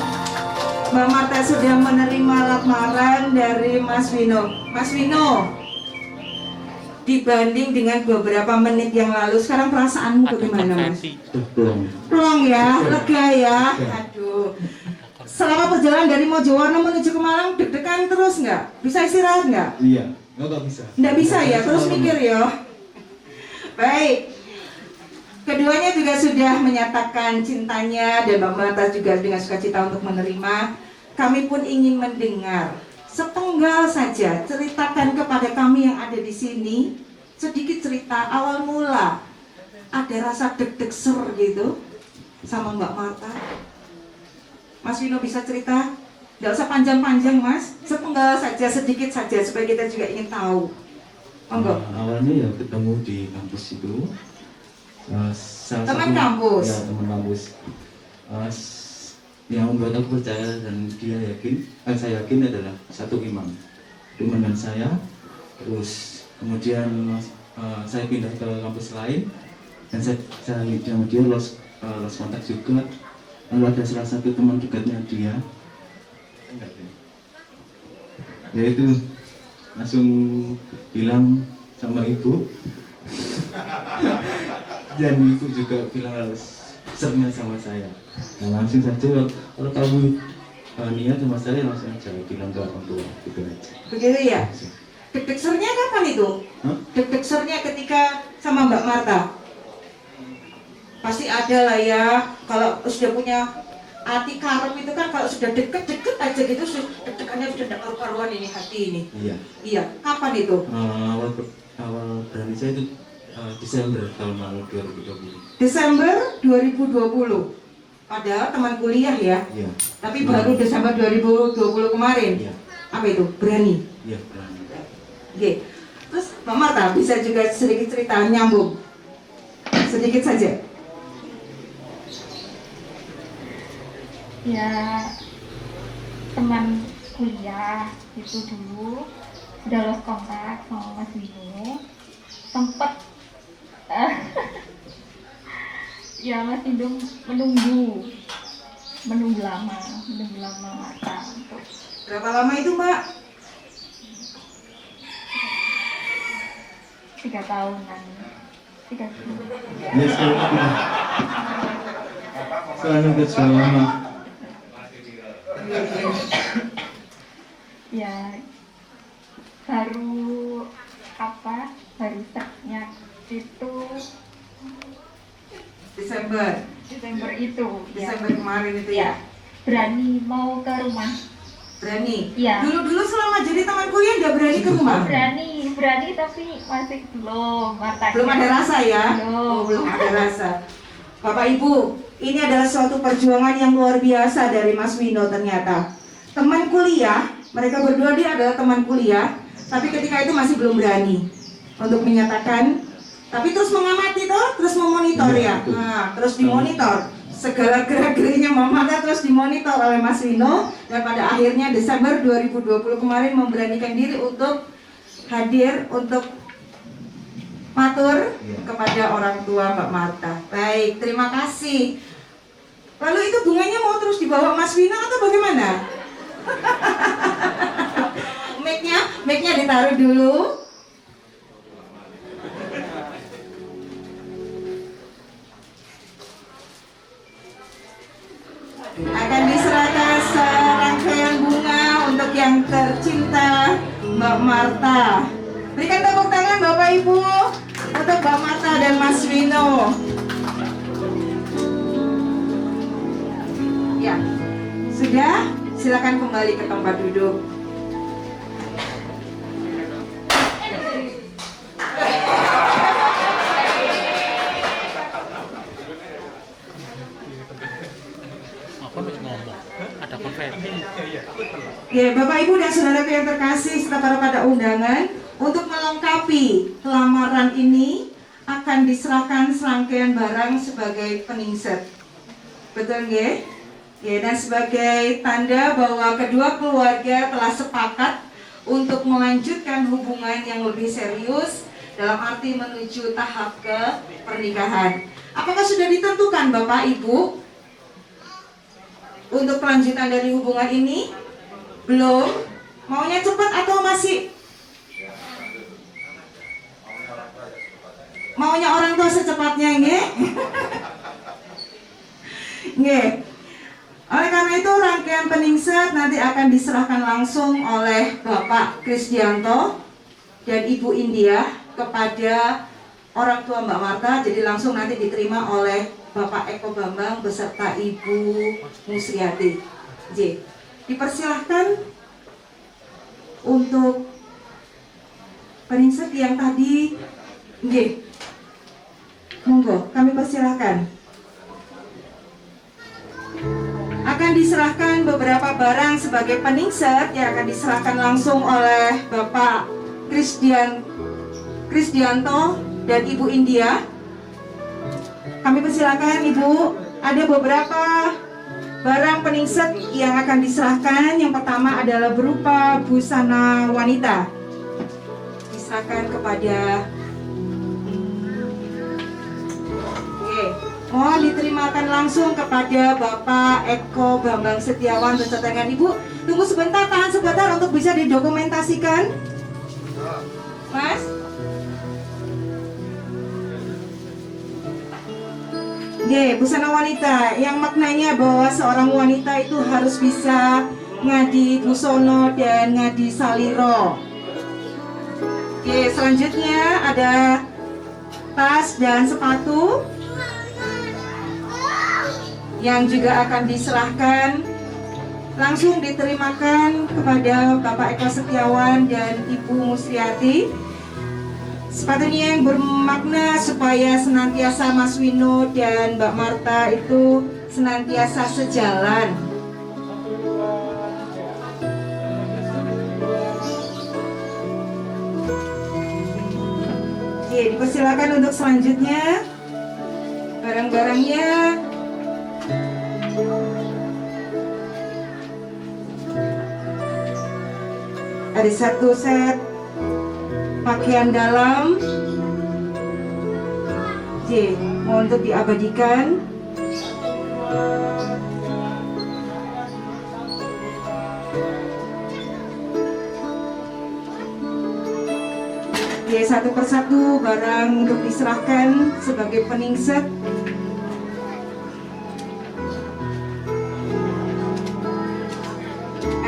Mbak Marta sudah menerima lamaran dari Mas Wino. Mas Wino, dibanding dengan beberapa menit yang lalu, sekarang perasaanmu Ada bagaimana, Mas? konversi. Plong ya, lega ya. Aduh. Selama perjalanan dari Mojowarno menuju ke Malang, deg-degan terus nggak? Bisa istirahat nggak? Iya, nggak bisa. Nggak bisa ya, terus mikir ya. Baik. Keduanya juga sudah menyatakan cintanya dan Mbak Marta juga dengan sukacita untuk menerima. Kami pun ingin mendengar sepenggal saja, ceritakan kepada kami yang ada di sini sedikit cerita awal mula. Ada rasa deg-deg ser gitu sama Mbak Marta. Mas Wino bisa cerita? Nggak usah panjang-panjang Mas, sepenggal saja, sedikit saja supaya kita juga ingin tahu. Monggo. Awalnya ya ketemu di kampus itu. Teman kampus? Ya, teman kampus. Yang membuat aku percaya dan dia yakin, saya yakin adalah satu imam dengan saya. Terus kemudian saya pindah ke kampus lain dan saya sama dia lost kontak juga. Lalu ada salah satu teman dekatnya dia, yaitu langsung bilang sama ibu dan ibu juga bilang harus sernya sama saya. Nah langsung saja kalau kamu niat sama saya langsung aja bilang ke orang tua gitu aja. Begitu ya? Deg-deg sernya kapan itu? Hah? Deg-deg sernya ketika sama Mbak Marta? Pasti ada lah ya. Kalau sudah punya hati karem itu kan kalau sudah deket-deket aja gitu, deg-degannya sudah tidak karu-karuan ini hati ini. Iya. Iya, kapan itu? Awal berani saya itu Desember tahun lalu 2020. Desember 2020. Padahal teman kuliah ya. Iya. Tapi baru Desember 2020 kemarin. Iya. Apa itu? Berani. Iya berani. Oke. Terus Mbak Marta bisa juga sedikit cerita nyambung. Sedikit saja. ya teman kuliah itu dulu udah lost kontak sama Mas Wino, sempet ya Mas Wino menunggu lama Marta untuk Berapa lama itu Mbak? 3 tahunan. 3 tahun. Ya selalu kerja lama. Ya baru setnya itu Desember itu Desember kemarin itu ya ya. berani mau ke rumah. Berani? Iya. Dulu selama jadi teman kuliah nggak berani ke rumah? Berani tapi masih belum matanya. Belum ada rasa ya? Belum. Belum ada rasa. Bapak Ibu, ini adalah suatu perjuangan yang luar biasa dari Mas Wino ternyata. Teman kuliah, mereka berdua dia adalah teman kuliah, tapi ketika itu masih belum berani untuk menyatakan, tapi terus mengamati toh, terus memonitor ya. Nah, terus dimonitor. Segala gerak-geriknya Mama terus dimonitor oleh Mas Wino, dan pada akhirnya Desember 2020 kemarin memberanikan diri untuk hadir untuk matur kepada orang tua Mbak Marta. Baik, terima kasih. Lalu itu bunganya mau terus dibawa Mas Wino atau bagaimana? Mic-nya ditaruh dulu. Akan diserahkan serangkaian bunga untuk yang tercinta Mbak Marta. Berikan tepuk tangan Bapak Ibu untuk Mbak Marta dan Mas Wino. Ya, sudah. Silakan kembali ke tempat duduk. Ada konversi. Ya, Bapak Ibu dan saudara yang terkasih serta para pada undangan, untuk melengkapi lamaran ini akan diserahkan serangkaian barang sebagai peningset. Betul nggih? Ya, dan sebagai tanda bahwa kedua keluarga telah sepakat untuk melanjutkan hubungan yang lebih serius dalam arti menuju tahap ke pernikahan. Apakah sudah ditentukan Bapak Ibu untuk kelanjutan dari hubungan ini? Belum? Maunya cepat atau masih? Maunya orang tua secepatnya, nggih? Nggih. Oleh karena itu rangkaian peningset nanti akan diserahkan langsung oleh Bapak Krisdianto dan Ibu India kepada orang tua Mbak Marta. Jadi langsung nanti diterima oleh Bapak Eko Bambang beserta Ibu Musriati. J. Dipersilahkan untuk peningset yang tadi. Nggih. Monggo, kami persilahkan. Akan diserahkan beberapa barang sebagai peningset yang akan diserahkan langsung oleh Bapak Krisdianto dan Ibu India. Kami persilakan Ibu, ada beberapa barang peningset yang akan diserahkan. Yang pertama adalah berupa busana wanita. Diserahkan kepada mohon diterimakan langsung kepada Bapak Eko Bambang Setiawan beserta dengan Ibu. Tunggu sebentar, tahan sebentar untuk bisa didokumentasikan. Mas? Oke, busana wanita yang maknanya bahwa seorang wanita itu harus bisa ngadi busono dan ngadi saliro. Oke, selanjutnya ada tas dan sepatu yang juga akan diserahkan langsung diterimakan kepada Bapak Eko Setiawan dan Ibu Musriati. Sepatunya yang bermakna supaya senantiasa Mas Wino dan Mbak Marta itu senantiasa sejalan. Oke, dipersilakan untuk selanjutnya barang-barangnya. Ada satu set pakaian dalam. J, mau untuk diabadikan. J, satu persatu barang untuk diserahkan sebagai peningset.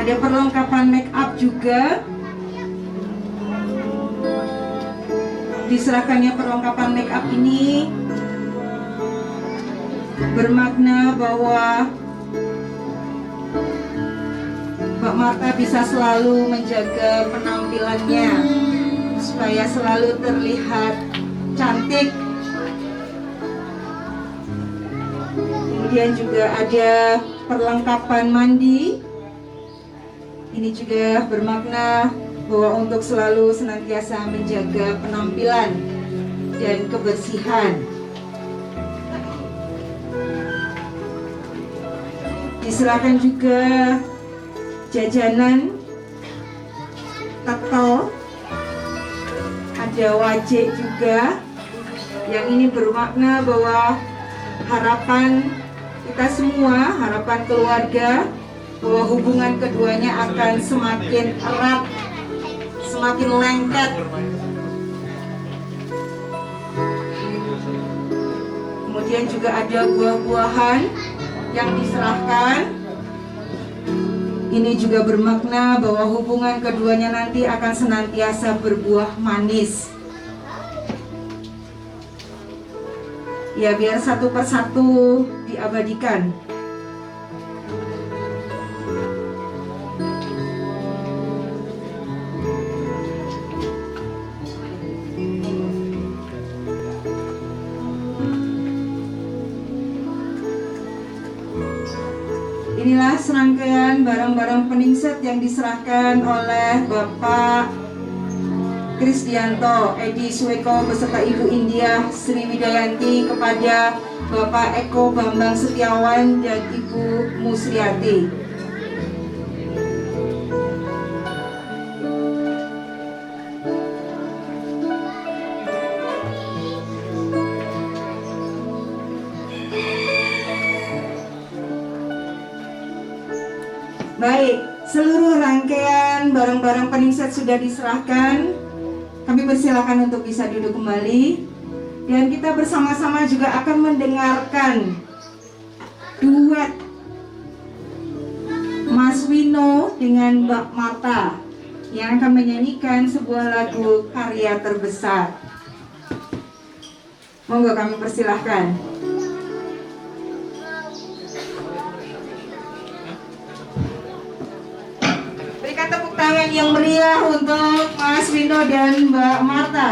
Ada perlengkapan make up juga. Diserahkannya perlengkapan make up ini bermakna bahwa Mbak Marta bisa selalu menjaga penampilannya supaya selalu terlihat cantik. Kemudian juga ada perlengkapan mandi. Ini juga bermakna bahwa untuk selalu senantiasa menjaga penampilan dan kebersihan. Diserahkan juga jajanan, tato, ada wajik juga. Yang ini bermakna bahwa harapan kita semua, harapan keluarga, bahwa hubungan keduanya akan semakin erat, semakin lengket. Kemudian juga ada buah-buahan yang diserahkan. Ini juga bermakna bahwa hubungan keduanya nanti akan senantiasa berbuah manis. Ya, biar satu persatu diabadikan. Inilah serangkaian barang-barang peningset yang diserahkan oleh Bapak Krisdianto Edi Sueko beserta Ibu India Sri Widayanti kepada Bapak Eko Bambang Setiawan dan Ibu Musriati. Baik, seluruh rangkaian barang-barang peningset sudah diserahkan. Kami persilakan untuk bisa duduk kembali. Dan kita bersama-sama juga akan mendengarkan duet Mas Wino dengan Mbak Marta yang akan menyanyikan sebuah lagu karya terbesar. Monggo kami persilahkan. Berikan tepuk tangan yang meriah untuk Mas Wino dan Mbak Marta.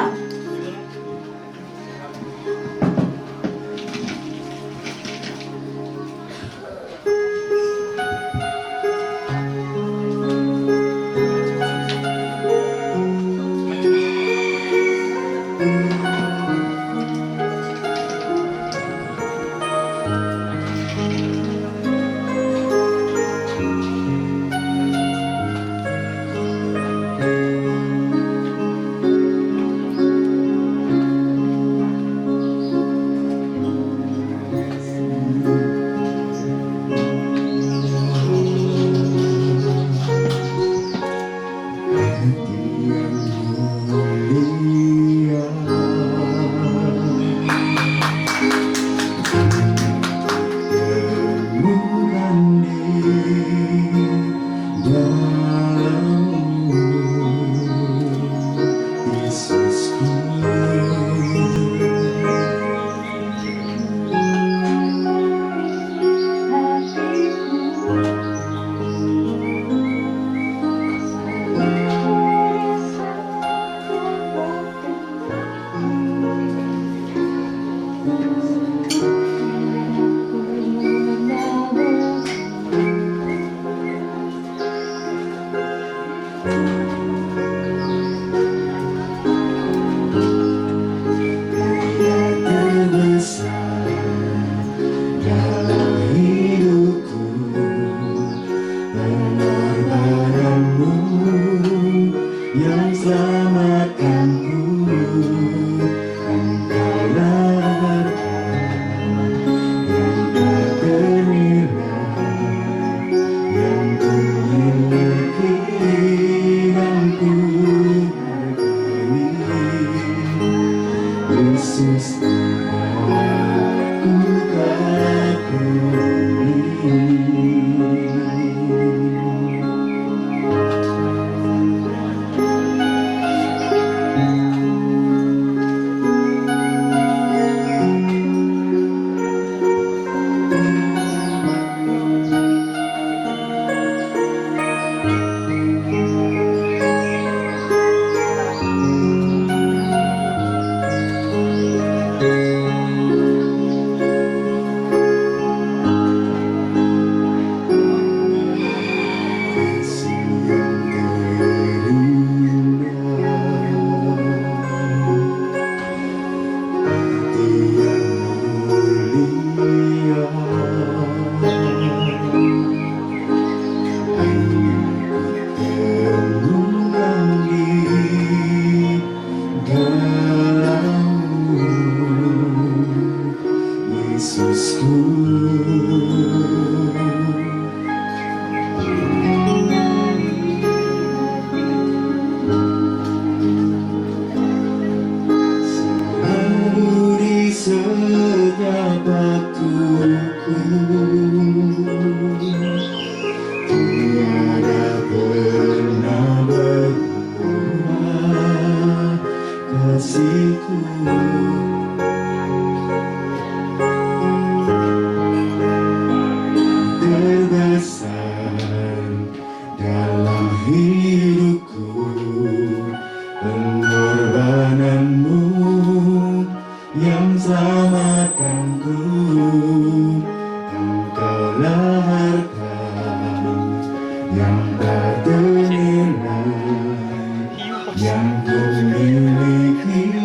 yang ku miliki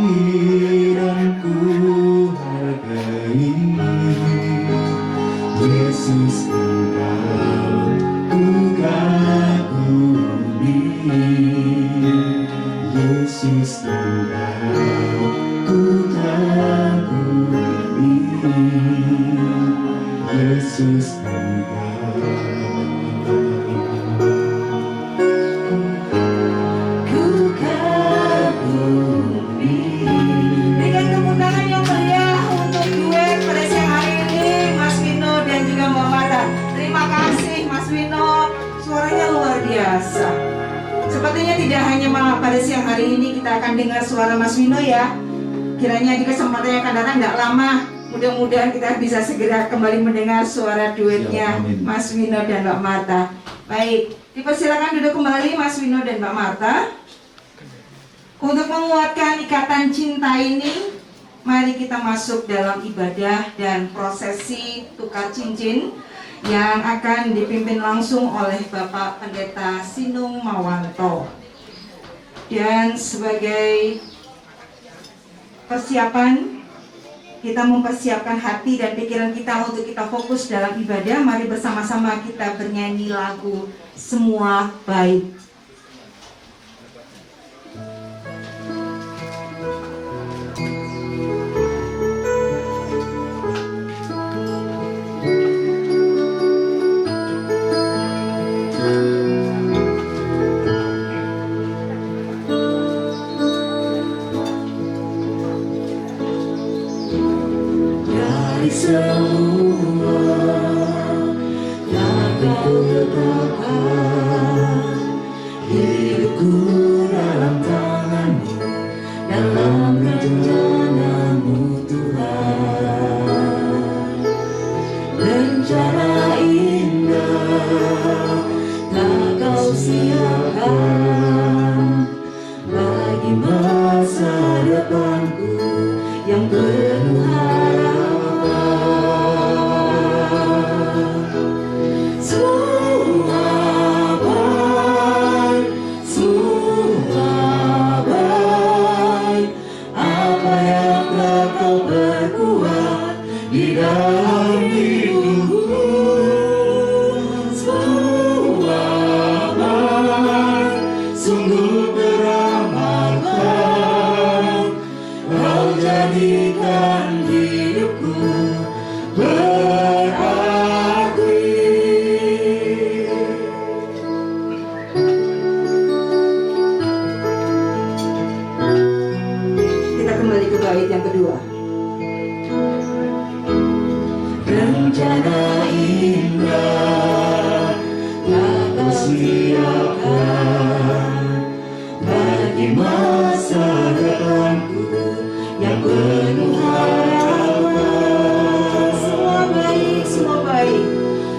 dan ku hargai. Yesus, Engkau ku kagumi. Yesus, Engkau ku kagumi. Yesus, Engkau ku kagumi. Berikan tepuk tangan yang meriah untuk duet pada siang hari ini, Mas Wino dan juga Mbak Marta. Terima kasih Mas Wino, suaranya luar biasa. Sepertinya tidak hanya pada siang hari ini kita akan dengar suara Mas Wino ya. Kiranya di kesempatan yang akan datang tidak lama, mudah-mudahan kita bisa segera kembali mendengar suara duetnya Mas Wino dan Mbak Marta. Baik, dipersilakan duduk kembali Mas Wino dan Mbak Marta. Untuk menguatkan ikatan cinta ini, mari kita masuk dalam ibadah dan prosesi tukar cincin yang akan dipimpin langsung oleh Bapak Pendeta Sinung Mawanto. Dan sebagai persiapan, kita mempersiapkan hati dan pikiran kita untuk kita fokus dalam ibadah. Mari bersama-sama kita bernyanyi lagu Semua Baik. Dari semua yang kau tetapkan, hidupku dalam tanganmu, dalam rencanamu Tuhan. Rencana indah tak kau siapkan bagi masa depanku yang penuh harapan. Semua baik, apa yang telah kau perbuat di dalam hidupku. Semua baik, sungguh beramalkan. Kau jadikan hidupku berarti. Kita kembali ke bait yang kedua. Rencana indah tak kau siapkan bagi masa depanku yang penuh harapan. Semua baik, semua baik.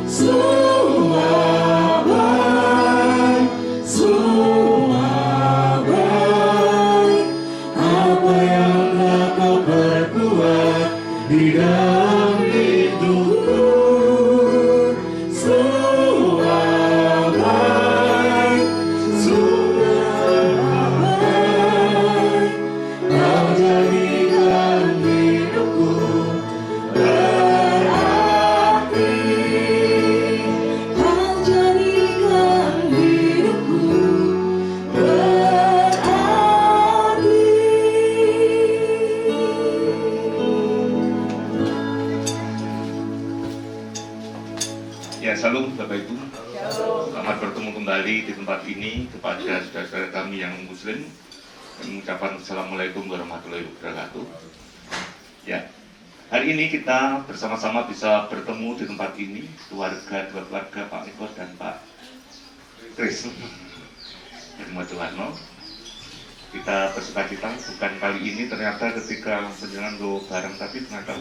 Semua baik, apa yang telah kau perbuat di dalam hidupku. Semua baik, kau jadikan hidupku berarti. Kau jadikan hidupku berarti. Ya, salam Bapak Ibu. Selamat bertemu kembali di tempat ini kepada saudara-saudara kami yang Muslim. Kami mengucapkan Assalamualaikum warahmatullahi wabarakatuh. Ya, hari ini kita bersama-sama bisa bertemu di tempat ini, dua keluarga Pak Eko dan Pak Kris dari Mojowarno. Kita bersukacita bukan kali ini, ternyata ketika penjalan go bareng tapi ternyata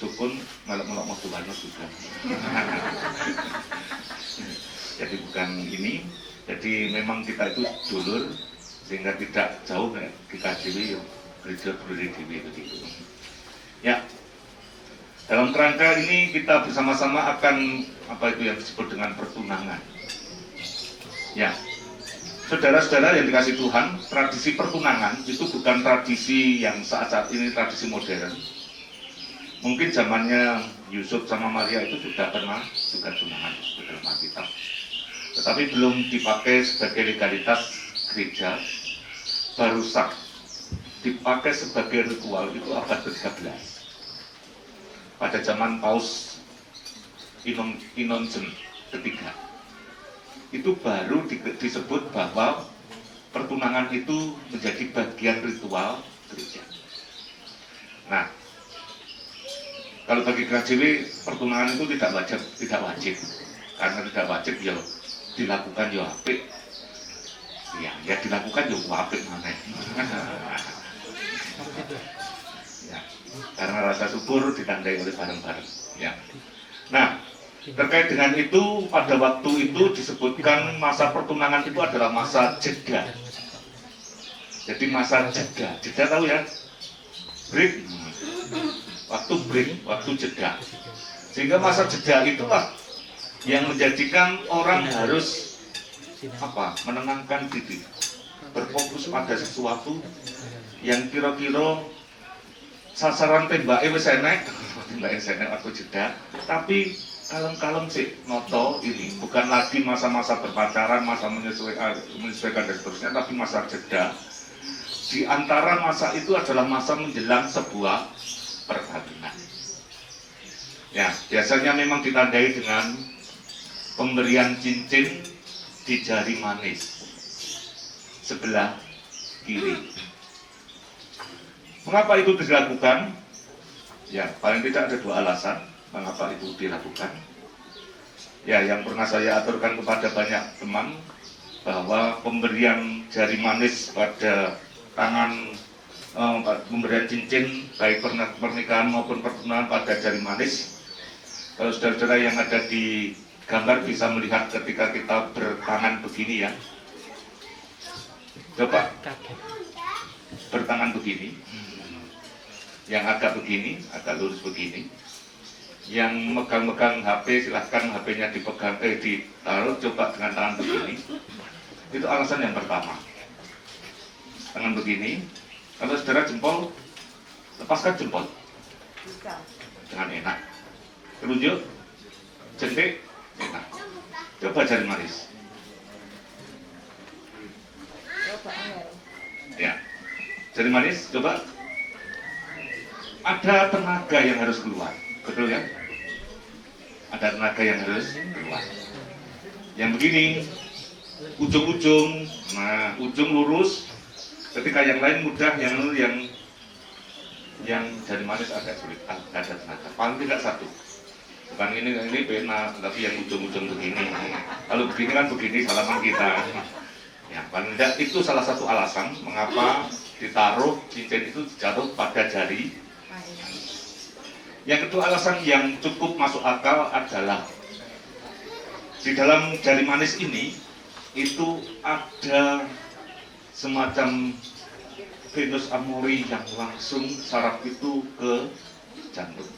sukun melok-melok Mojowarno juga. Jadi bukan ini, jadi memang kita itu dulur sehingga tidak jauh di KJW gereja berdiri begitu. Ya, dalam kerangka ini kita bersama-sama akan apa itu yang disebut dengan pertunangan. Ya, saudara-saudara yang dikasih Tuhan, tradisi pertunangan itu bukan tradisi yang saat-saat ini tradisi modern. Mungkin zamannya Yusuf sama Maria itu sudah pernah juga tunangan di dalam Alkitab, tetapi belum dipakai sebagai legalitas gereja. Baru sah dipakai sebagai ritual itu abad ke-13 pada zaman Paus Innocent ketiga. Itu baru disebut bahwa pertunangan itu menjadi bagian ritual gereja. Nah, kalau bagi GKJW pertunangan itu tidak wajib, karena tidak wajib ya dilakukan ya apik. Ya dilakukan ya apik mana. Ya, karena rasa syukur ditandai oleh bareng-bareng. Ya. Nah, terkait dengan itu, pada waktu itu disebutkan masa pertunangan itu adalah masa jeda. Jadi masa jeda tahu ya? Break. Waktu break, waktu jeda. Sehingga masa jeda itulah yang menjadikan orang harus menenangkan diri, berfokus pada sesuatu yang kira-kira sasaran tembaknya wis enek, waktu jeda, tapi kalem-kalem sih noto ini bukan lagi masa-masa berpacaran, masa menyesuaikan dan seterusnya, tapi masa jeda. Di antara masa itu adalah masa menjelang sebuah perkawinan. Ya, biasanya memang ditandai dengan pemberian cincin di jari manis sebelah kiri. Mengapa itu dilakukan? Ya, paling tidak ada dua alasan mengapa itu dilakukan. Ya, yang pernah saya aturkan kepada banyak teman bahwa pemberian jari manis pada tangan, pemberian cincin baik pernikahan maupun pertunangan pada jari manis. Kalau saudara-saudara yang ada di gambar bisa melihat ketika kita bertangan begini ya. Coba bertangan begini. Yang agak begini, agak lurus begini. Yang megang-megang HP silahkan HP-nya dipegang, ditaruh coba dengan tangan begini. Itu alasan yang pertama. Tangan begini. Kalau saudara jempol, lepaskan jempol. Dengan enak. Telunjuk, jentik, enak. Coba jari manis. Ya, jari manis. Coba. Ada tenaga yang harus keluar, betul ya? Ada tenaga yang harus keluar. Yang begini, ujung-ujung, nah ujung lurus. Ketika yang lain mudah, yang jari manis agak sulit, ada tenaga. Paling tidak satu. Bukan ini pena, tapi yang ujung-ujung begini. Kalau begini kan begini salaman kita. Ya, paling tidak itu salah satu alasan mengapa ditaruh cincin itu jatuh pada jari. Yang kedua alasan yang cukup masuk akal adalah di dalam jari manis ini itu ada semacam Venus Amori yang langsung saraf itu ke jantung.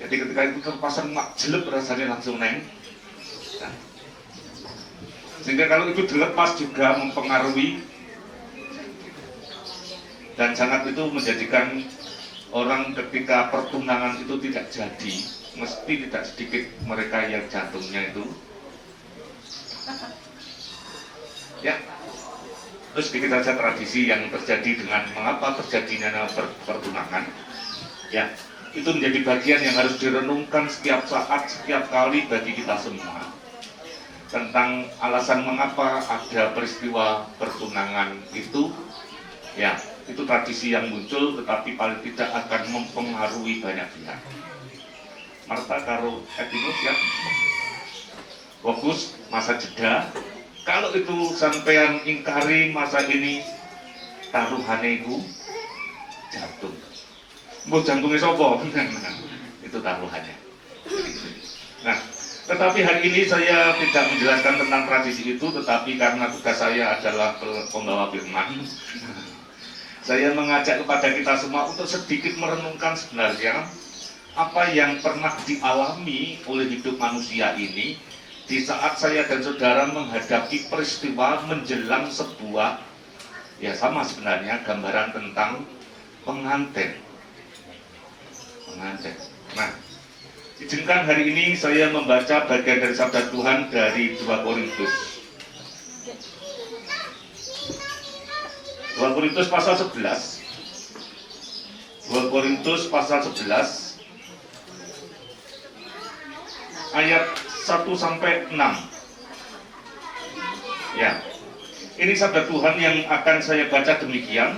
Jadi ketika itu terpasang mak jelek rasanya langsung neng. Nah, sehingga kalau itu dilepas juga mempengaruhi dan sangat itu menjadikan orang ketika pertunangan itu tidak jadi, mesti tidak sedikit mereka yang jantungnya itu. Ya, terus sedikit saja tradisi yang terjadi dengan mengapa terjadinya pertunangan. Ya, itu menjadi bagian yang harus direnungkan setiap saat, setiap kali bagi kita semua. Tentang alasan mengapa ada peristiwa pertunangan itu, ya, itu tradisi yang muncul tetapi paling tidak akan mempengaruhi banyak pihak. Marta karo Epinus ya, fokus masa jeda. Kalau itu sampean ingkari masa ini, taruhane itu jantung. Mbok jantungnya sopo? Itu taruhannya. Nah, tetapi hari ini saya tidak menjelaskan tentang tradisi itu, tetapi karena tugas saya adalah pembawa firman, saya mengajak kepada kita semua untuk sedikit merenungkan sebenarnya apa yang pernah dialami oleh hidup manusia ini di saat saya dan saudara menghadapi peristiwa menjelang sebuah, ya sama sebenarnya, gambaran tentang pengantin. Nah, izinkan hari ini saya membaca bagian dari sabda Tuhan dari 2 Korintus. 2 Korintus pasal 11. 2 Korintus pasal 11 ayat 1 sampai 6. Ya. Ini sabda Tuhan yang akan saya baca demikian,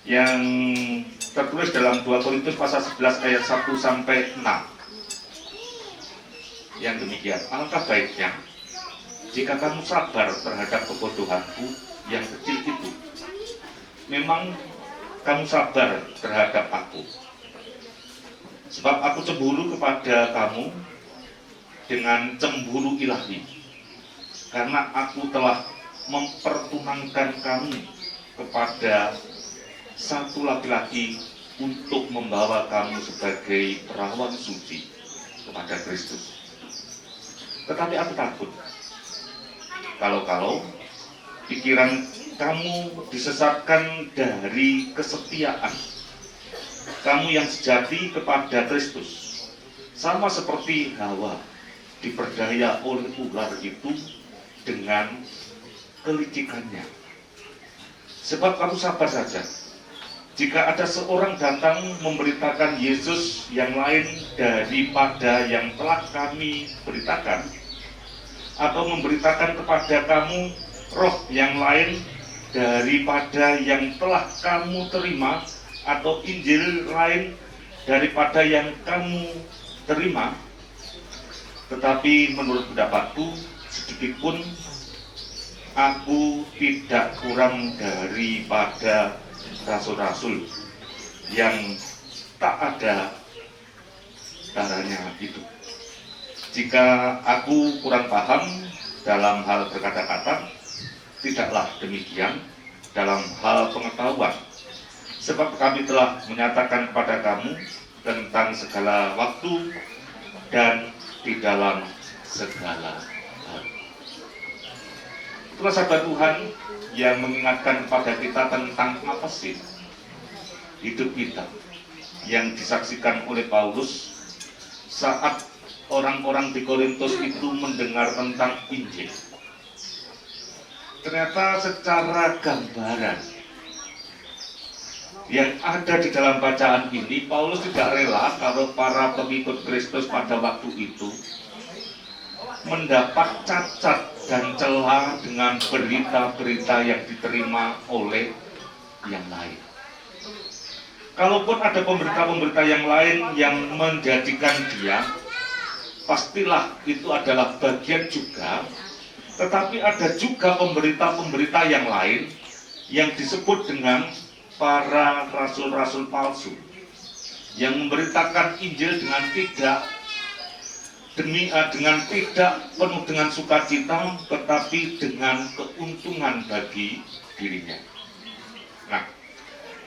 yang tertulis dalam 2 Korintus pasal 11 ayat 1 sampai 6. Yang demikian, alangkah baiknya jika kamu sabar terhadap kebodohanku yang kecil itu. Memang kamu sabar terhadap aku, sebab aku cemburu kepada kamu dengan cemburu ilahi, karena aku telah mempertunangkan kamu kepada satu laki-laki untuk membawa kamu sebagai perawan suci kepada Kristus. Tetapi aku takut kalau pikiran kamu disesatkan dari kesetiaan kamu yang sejati kepada Kristus, sama seperti Hawa diperdaya oleh ular itu dengan kelicikannya. Sebab kamu sabar saja jika ada seorang datang memberitakan Yesus yang lain daripada yang telah kami beritakan, atau memberitakan kepada kamu roh yang lain daripada yang telah kamu terima, atau Injil lain daripada yang kamu terima. Tetapi menurut pendapatku, sedikitpun aku tidak kurang daripada rasul-rasul yang tak ada caranya itu. Jika aku kurang paham dalam hal berkata-kata, tidaklah demikian dalam hal pengetahuan, sebab kami telah menyatakan kepada kamu tentang segala waktu dan di dalam segala hal. Itulah sabda Tuhan yang mengingatkan kepada kita tentang apa sih hidup kita yang disaksikan oleh Paulus saat orang-orang di Korintus itu mendengar tentang Injil. Ternyata secara gambaran yang ada di dalam bacaan ini, Paulus tidak rela kalau para pengikut Kristus pada waktu itu mendapat cacat dan celah dengan berita-berita yang diterima oleh yang lain. Kalaupun ada pemberita-pemberita yang lain yang menjadikan dia, pastilah itu adalah bagian juga. Tetapi ada juga pemberita-pemberita yang lain yang disebut dengan para rasul-rasul palsu, yang memberitakan Injil dengan tidak penuh dengan sukacita, tetapi dengan keuntungan bagi dirinya. Nah,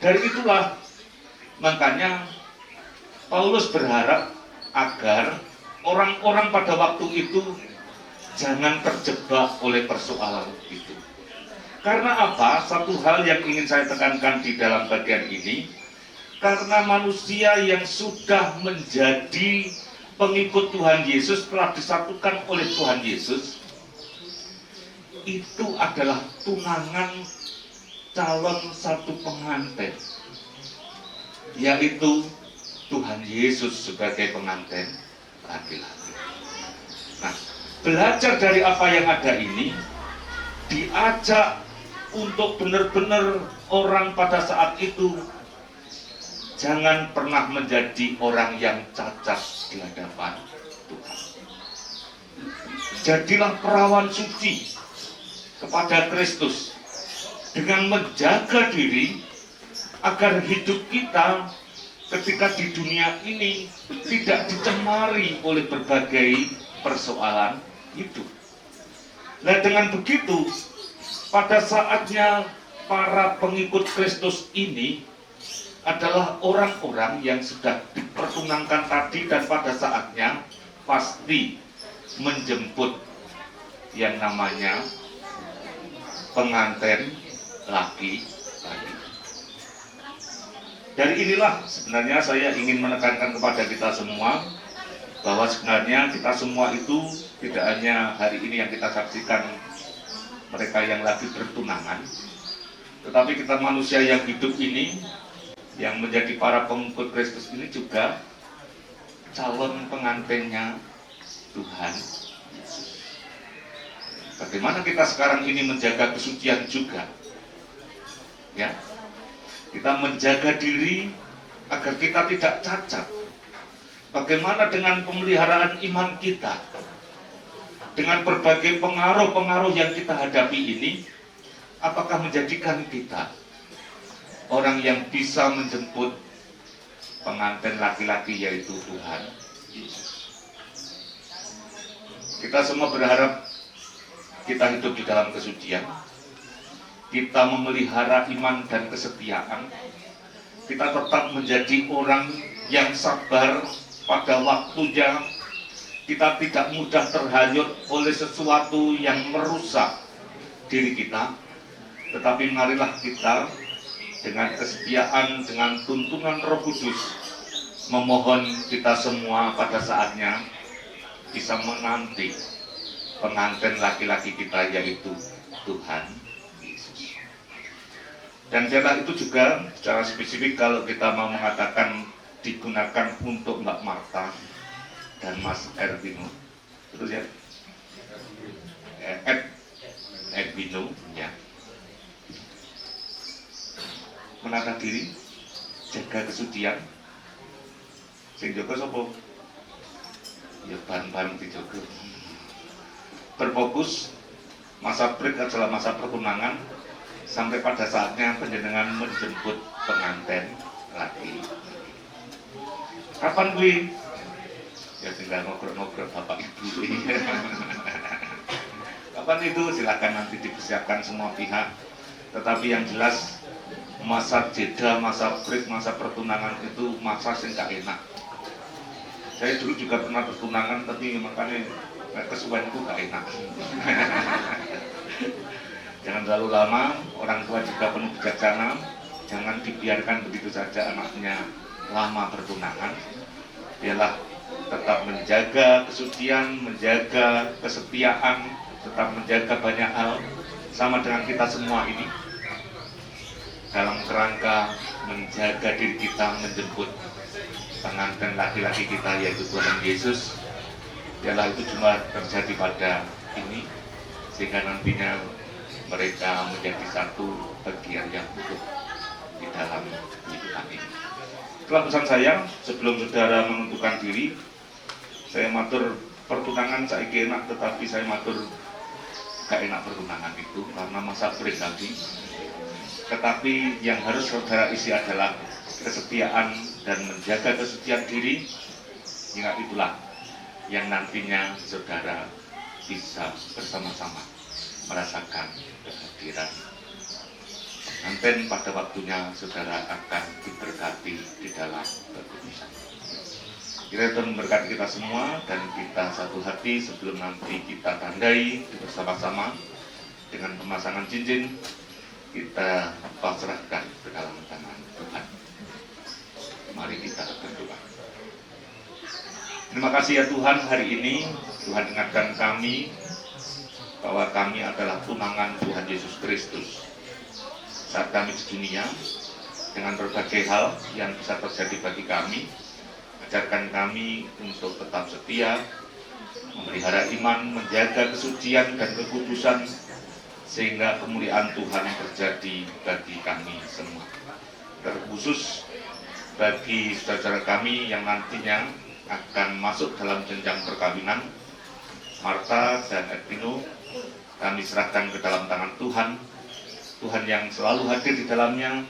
dari itulah makanya Paulus berharap agar orang-orang pada waktu itu jangan terjebak oleh persoalan itu. Karena apa? Satu hal yang ingin saya tekankan di dalam bagian ini, karena manusia yang sudah menjadi pengikut Tuhan Yesus, telah disatukan oleh Tuhan Yesus, itu adalah tunangan calon satu pengantin, yaitu Tuhan Yesus sebagai pengantin laki-laki. Nah, belajar dari apa yang ada ini, diajak untuk benar-benar orang pada saat itu jangan pernah menjadi orang yang cacat di hadapan Tuhan. Jadilah perawan suci kepada Kristus dengan menjaga diri agar hidup kita ketika di dunia ini tidak dicemari oleh berbagai persoalan hidup. Nah, dengan begitu, pada saatnya para pengikut Kristus ini adalah orang-orang yang sudah dipertunangkan tadi, dan pada saatnya pasti menjemput yang namanya pengantin laki-laki. Dari inilah sebenarnya saya ingin menekankan kepada kita semua bahwa sebenarnya kita semua itu tidak hanya hari ini yang kita saksikan mereka yang lagi bertunangan, tetapi kita manusia yang hidup ini, yang menjadi para pengikut Kristus ini juga calon pengantinnya Tuhan Yesus. Bagaimana kita sekarang ini menjaga kesucian juga, ya? Kita menjaga diri agar kita tidak cacat. Bagaimana dengan pemeliharaan iman kita? Dengan berbagai pengaruh-pengaruh yang kita hadapi ini, apakah menjadikan kita orang yang bisa menjemput pengantin laki-laki, yaitu Tuhan Yesus? Kita semua berharap kita hidup di dalam kesucian, kita memelihara iman dan kesetiaan, kita tetap menjadi orang yang sabar pada waktunya, kita tidak mudah terhanyut oleh sesuatu yang merusak diri kita, tetapi marilah kita dengan kesetiaan, dengan tuntunan Roh Kudus, memohon kita semua pada saatnya bisa menanti pengantin laki-laki kita, yaitu Tuhan Yesus. Dan cara itu juga secara spesifik kalau kita mau mengatakan digunakan untuk Mbak Marta dan Mas Erwino, terus ya, Erwino, ya, menata diri, jaga kesucian, sing jaga sapa? Ya ban-ban dijaga. Berfokus, masa break adalah masa pertunangan sampai pada saatnya panjenengan menjemput pengantin laki. Kapan gue? Ya tinggal ngobrol-ngobrol Bapak Ibu. Kapan itu? Silakan nanti dipersiapkan semua pihak. Tetapi yang jelas masa jeda, masa break, masa pertunangan itu masa yang gak enak. Saya dulu juga pernah bertunangan, tapi makanya kesuwenku gak enak. Jangan terlalu lama, orang tua juga penuh bijaksana. Jangan dibiarkan begitu saja anaknya lama bertunangan. Biarlah tetap menjaga kesucian, menjaga kesetiaan, tetap menjaga banyak hal, sama dengan kita semua ini, dalam kerangka menjaga diri kita menjemput pengantin laki-laki kita, yaitu Tuhan Yesus. Biarlah itu cuma terjadi pada ini, sehingga nantinya mereka menjadi satu bagian yang utuh di dalam kehidupan ini. Itulah pesan saya sebelum saudara menentukan diri. Saya matur pertunangan saiki enak, tetapi saya matur gak enak pertunangan itu karena masa break lagi. Tetapi yang harus saudara isi adalah kesetiaan dan menjaga kesucian diri. Ingat itulah yang nantinya saudara bisa bersama-sama merasakan kehadiran pengantin pada waktunya saudara akan diberkati di dalam kekudusan. Kiranya Tuhan memberkati kita semua dan kita satu hati sebelum nanti kita tandai bersama-sama dengan pemasangan cincin. Kita pasrahkan ke dalam tangan Tuhan. Mari kita berdoa. Terima kasih ya Tuhan, hari ini Tuhan ingatkan kami bahwa kami adalah tunangan Tuhan Yesus Kristus. Saat kami di dunia, dengan berbagai hal yang bisa terjadi bagi kami, ajarkan kami untuk tetap setia, memelihara iman, menjaga kesucian dan kekudusan, sehingga kemuliaan Tuhan terjadi bagi kami semua. Terkhusus bagi saudara kami yang nantinya akan masuk dalam jenjang perkawinan, Marta dan Edwino, kami serahkan ke dalam tangan Tuhan. Tuhan yang selalu hadir di dalamnya,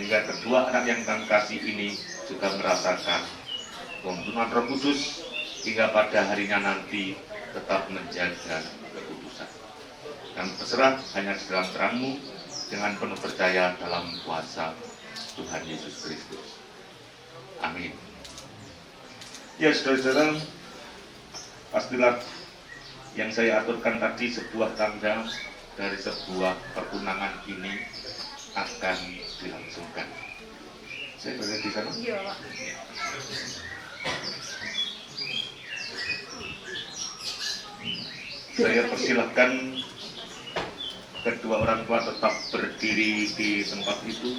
hingga kedua anak yang kami kasih ini juga merasakan tuntunan Roh Kudus, hingga pada harinya nanti tetap menjaga kekudusan. Kami berserah hanya di dalam terang-Mu, dengan penuh percaya dalam kuasa Tuhan Yesus Kristus. Amin. Ya saudara-saudara, pastilah yang saya aturkan tadi, sebuah tanda dari sebuah pertunangan ini akan dilangsungkan. Saya berada di sana? Iya, Pak. Saya persilahkan kedua orang tua tetap berdiri di tempat itu.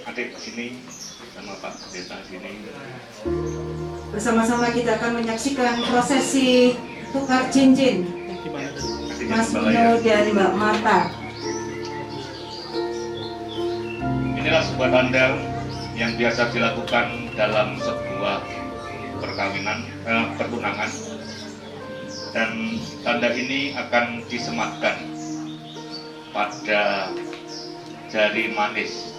Adik sini sama Pak Pendeta sini. Bersama-sama kita akan menyaksikan prosesi tukar cincin Mas Vino dan Mbak Marta. Inilah sebuah tanda yang biasa dilakukan dalam sebuah pertunangan, dan tanda ini akan disematkan pada jari manis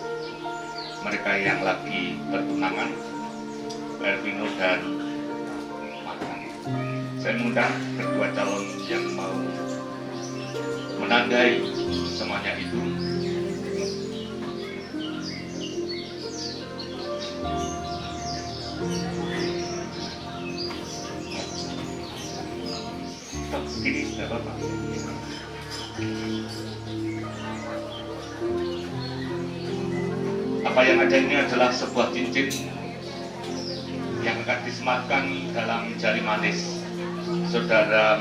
mereka yang lagi bertunangan, Vino dan Marta. Saya mengundang kedua calon yang mau menandai semuanya itu. Begini, tidak apa-apa. Apa yang ada ini adalah sebuah cincin yang akan disematkan dalam jari manis saudara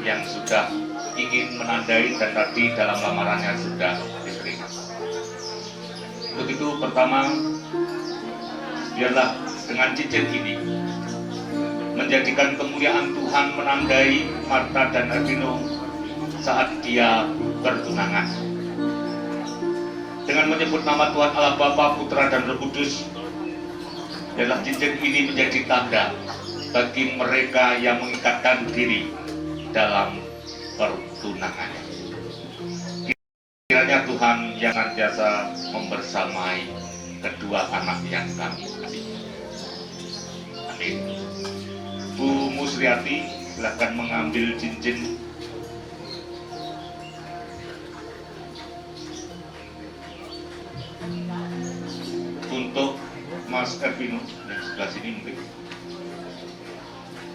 yang sudah ingin menandai dan tadi dalam lamarannya sudah diterima. Untuk itu, pertama, biarlah dengan cincin ini menjadikan kemuliaan Tuhan menandai Marta dan Vino saat dia bertunangan. Dengan menyebut nama Tuhan Allah Bapa, Putra, dan Roh Kudus, biarlah cincin ini menjadi tanda bagi mereka yang mengikatkan diri dalam pertunangannya. Kiranya Tuhan yang senantiasa membersamai kedua anak yang kami kasihi. Amin. Bu Musriati, silakan mengambil cincin. Untuk Mas Vino yang sebelah sini mungkin,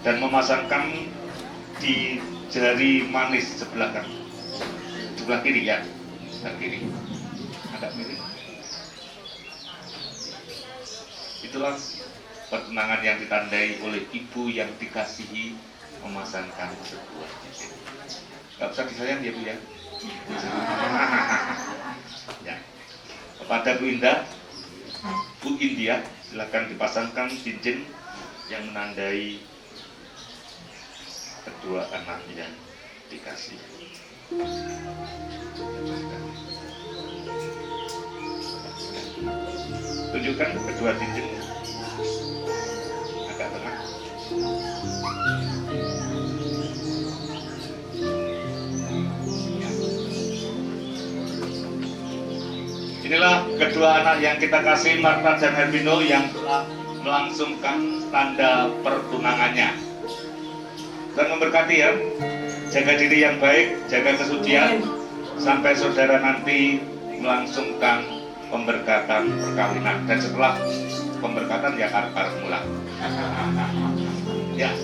dan memasangkan di jari manis sebelah kanan, sebelah kiri ya, sebelah kiri, agak miring. Itulah pertunangan yang ditandai oleh ibu yang dikasihi memasangkan sebuah cincin. Gak usah disayang ya Bu ya. Ya. Kepada Bu Indah, Bu India, silakan dipasangkan cincin yang menandai kedua anak yang dikasih. Tunjukkan kedua cincin agak tengah. Inilah kedua anak yang kita kasih, Marta dan Vino, yang telah melangsungkan tanda pertunangannya. Dan memberkati ya, jaga diri yang baik, jaga kesucian, sampai saudara nanti melangsungkan pemberkatan perkawinan. Dan setelah pemberkatan ya karpar mula. Ya,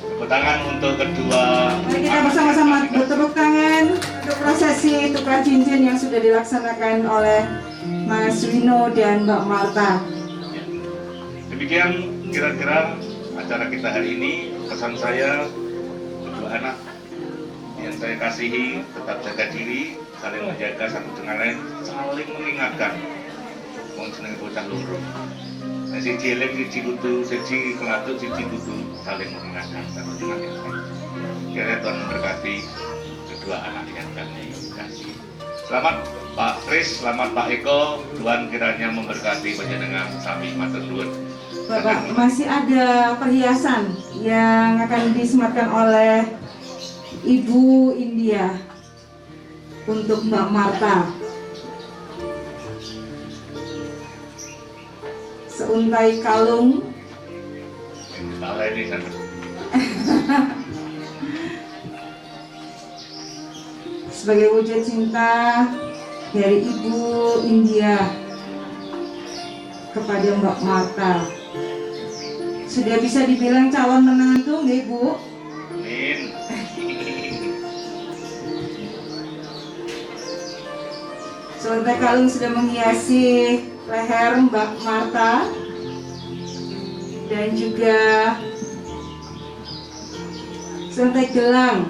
tepuk tangan untuk kedua. Mari kita bersama-sama bertepuk tangan untuk prosesi tukar cincin yang sudah dilaksanakan oleh Mas Vino dan Mbak Marta. Ya. Demikian kira-kira acara kita hari ini. Pesan saya, kedua anak yang saya kasihi, tetap jaga diri, saling menjaga satu dengan lain, saling mengingatkan. Wong jenenge bocah loro. Nek siji eling, siji kudu, siji kelatut, siji kudu saling mengingatkan satu dengan yang lain. Kiranya Tuhan memberkati kedua anak yang kami kasih. Selamat Pak Kris, selamat Pak Eko. Tuhan kiranya memberkati panjenengan sami matur nuwun. Bapak, masih ada perhiasan yang akan disematkan oleh Ibu India untuk Mbak Marta. Seuntai kalung Salah ini sana. sebagai wujud cinta dari Ibu India kepada Mbak Marta. Sudah bisa dibilang calon menantu nggih Bu? Amin. Sebentar kalung sudah menghiasi leher Mbak Marta dan juga sebentar gelang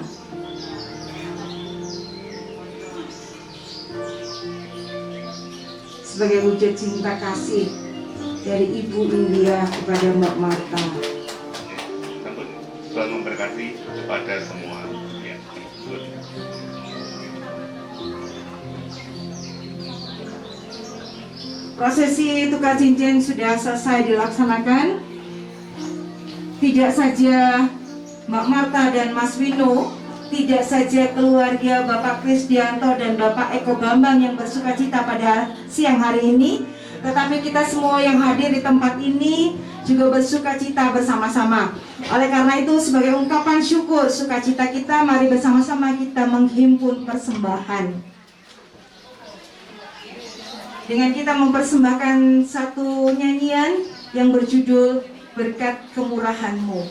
sebagai wujud cinta kasih dari Ibu India kepada Mbak Marta. Tuhan memberkati kepada semua. Ya. Prosesi tukar cincin sudah selesai dilaksanakan. Tidak saja Mbak Marta dan Mas Wino, tidak saja keluarga Bapak Krisdianto dan Bapak Eko Bambang yang bersukacita pada siang hari ini, tetapi kita semua yang hadir di tempat ini juga bersukacita bersama-sama. Oleh karena itu, sebagai ungkapan syukur sukacita kita, mari bersama-sama kita menghimpun persembahan. Dengan kita mempersembahkan satu nyanyian yang berjudul Berkat Kemurahan-Mu.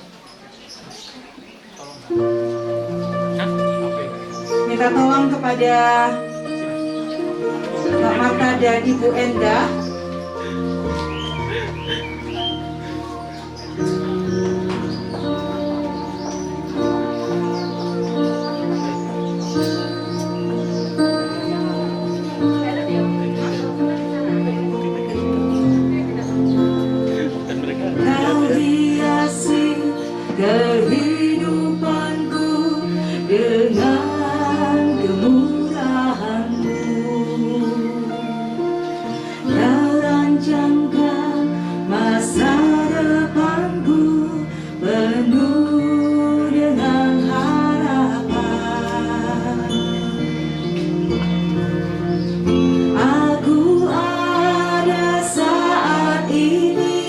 Minta tolong kepada Mbak Marta dan Ibu Endah kehidupanku dengan kemurahan-Mu. Kau rancangkan masa depanku penuh dengan harapan. Aku ada saat ini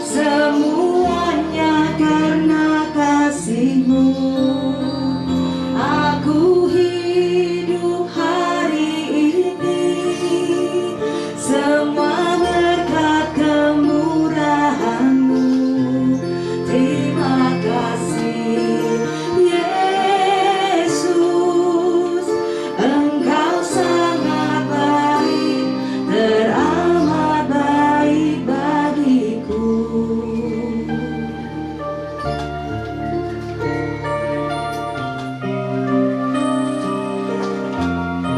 semuanya karena kasih-Mu. Aku hidup hari ini semua berkat kemurahan-Mu. Terima kasih Yesus, Engkau sangat baik, teramat baik bagiku.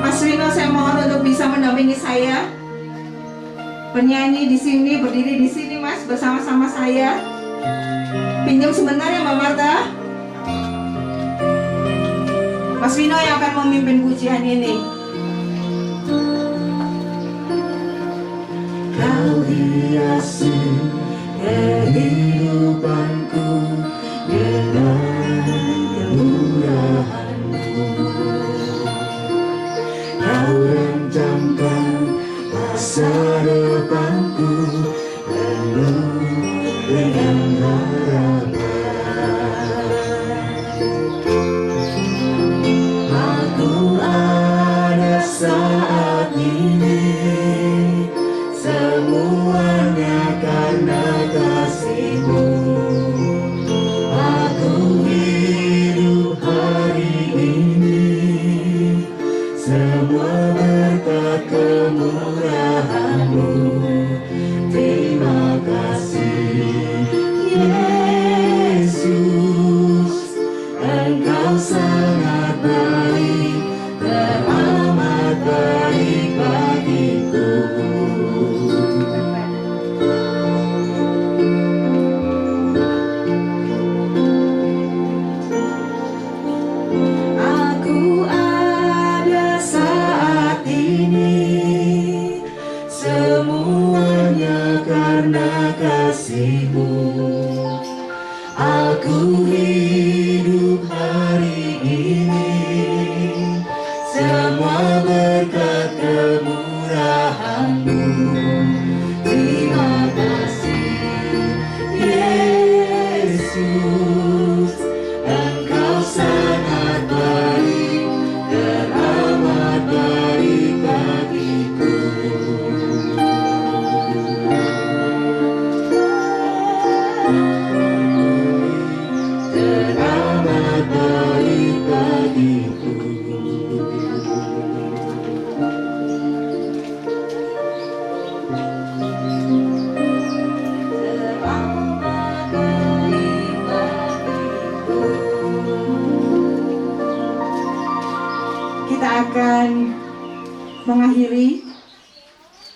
Mas Wino, saya mohon untuk bisa mendampingi saya. Penyanyi di sini, berdiri di sini, Mas, bersama-sama saya. Pinjam sebentar ya, Mbak Marta. Mas Wino yang akan memimpin pujian ini. Kau hiasi kehidupanku dengan kemurahan-Mu. Kau rancangkan masa depanku penuh dengan harapan. Aku ada saat ini semuanya karena kasih-Mu. Aku hidup hari ini semua berkat kemurahan-Mu. Terima kasih Yesus, Engkau sangat baik, teramat baik bagiku. Aku ada saat ini semuanya karena kasih-Mu. Aku hidup hari ini semua berkat kemurahan-Mu. Terima kasih Yesus, Engkau sangat baik, teramat baik bagiku. bagiku. Kita akan mengakhiri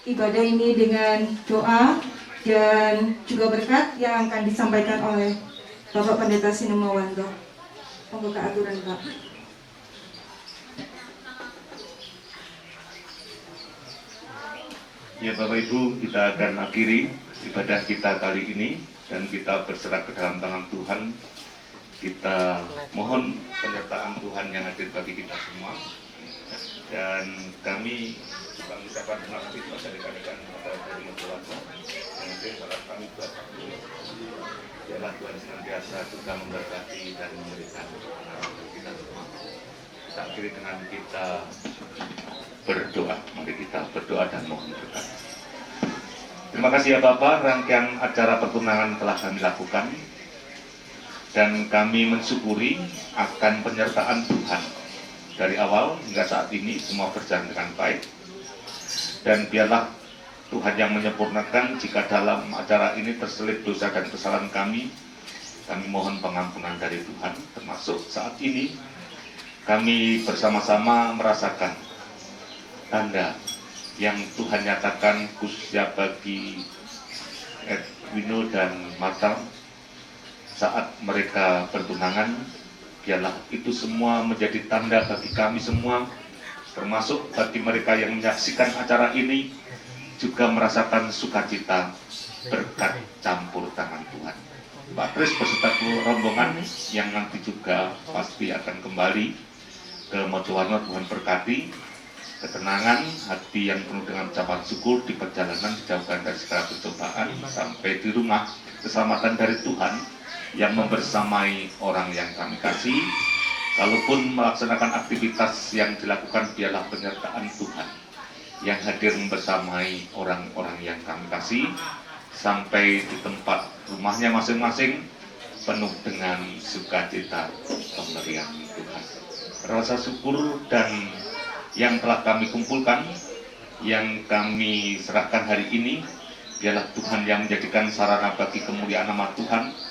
ibadah ini dengan doa dan juga berkat yang akan disampaikan oleh Bapak Pendeta Sinumawanto. Monggo ke aturan, Pak. Ya Bapak Ibu, kita akan akhiri ibadah kita kali ini dan kita berserah ke dalam tangan Tuhan. Kita mohon penyertaan Tuhan yang hadir bagi kita semua. Dan kami mengucapkan terima kasih kepada rekan-rekan dari Mojowarno yang hadir saat kami berkati. Biarlah Tuhan senantiasa juga memberkati dan memberikan kebenaran bagi kita semua. Kita akhiri dengan kita berdoa. Mari kita berdoa dan mohon berkat. Terima kasih ya Bapak, rangkaian acara pertunangan telah kami lakukan dan kami mensyukuri akan penyertaan Tuhan. Dari awal hingga saat ini semua berjalan dengan baik. Dan biarlah Tuhan yang menyempurnakan jika dalam acara ini terselip dosa dan kesalahan kami mohon pengampunan dari Tuhan. Termasuk saat ini kami bersama-sama merasakan tanda yang Tuhan nyatakan khususnya bagi Edwino dan Marta saat mereka bertunangan. Biarlah itu semua menjadi tanda bagi kami semua, termasuk bagi mereka yang menyaksikan acara ini, juga merasakan sukacita berkat campur tangan Tuhan. Pak Kris beserta rombongan yang nanti juga pasti akan kembali ke Mojowarno, Tuhan berkati ketenangan, hati yang penuh dengan ucapan syukur di perjalanan, dijauhkan dari segala pencobaan, sampai di rumah keselamatan dari Tuhan yang membersamai orang yang kami kasih. Kalaupun melaksanakan aktivitas yang dilakukan, biarlah penyertaan Tuhan yang hadir membersamai orang-orang yang kami kasih sampai di tempat rumahnya masing-masing penuh dengan sukacita pemberian Tuhan. Rasa syukur dan yang telah kami kumpulkan, yang kami serahkan hari ini, biarlah Tuhan yang menjadikan sarana bagi kemuliaan nama Tuhan.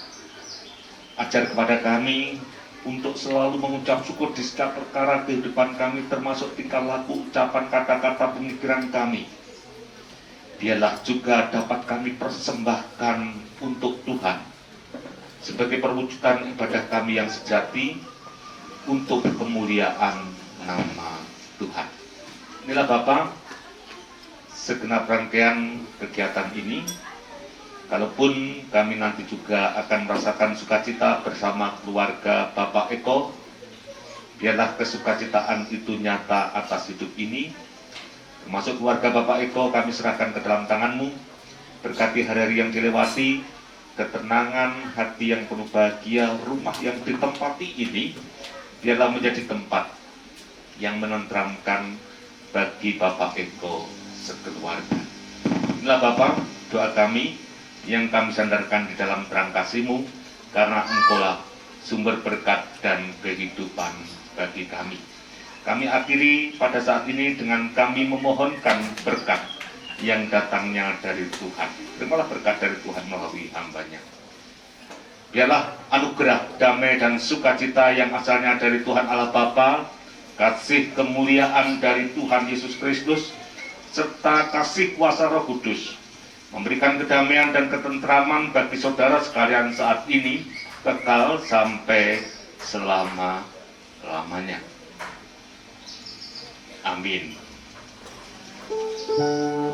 Ajar kepada kami untuk selalu mengucap syukur di setiap perkara kehidupan kami, termasuk tingkah laku, ucapan, kata-kata, pemikiran kami. Biarlah juga dapat kami persembahkan untuk Tuhan sebagai perwujudan ibadah kami yang sejati untuk kemuliaan nama Tuhan. Inilah Bapak segenap rangkaian kegiatan ini. Kalaupun kami nanti juga akan merasakan sukacita bersama keluarga Bapak Eko, biarlah kesukacitaan itu nyata atas hidup ini. Termasuk keluarga Bapak Eko kami serahkan ke dalam tangan-Mu. Berkati hari-hari yang dilewati, ketenangan, hati yang penuh bahagia, rumah yang ditempati ini, biarlah menjadi tempat yang menenteramkan bagi Bapak Eko sekeluarga. Inilah Bapak doa kami yang kami sandarkan di dalam terang kasih-Mu, karena Engkaulah sumber berkat dan kehidupan bagi kami. Kami akhiri pada saat ini dengan kami memohonkan berkat yang datangnya dari Tuhan. Terimalah berkat dari Tuhan melalui hamba-Nya. Biarlah anugerah, damai dan sukacita yang asalnya dari Tuhan Allah Bapa, kasih kemuliaan dari Tuhan Yesus Kristus, serta kasih kuasa Roh Kudus memberikan kedamaian dan ketentraman bagi saudara sekalian saat ini, kekal sampai selama-lamanya. Amin. Surga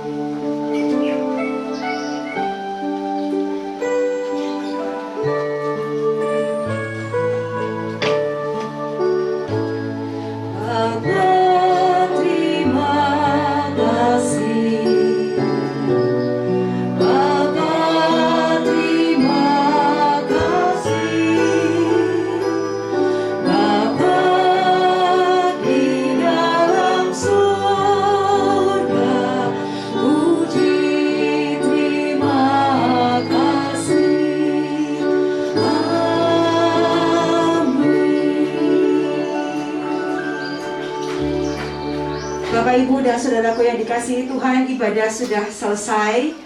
Bapak, Ibu, dan saudaraku yang dikasihi Tuhan, ibadah sudah selesai.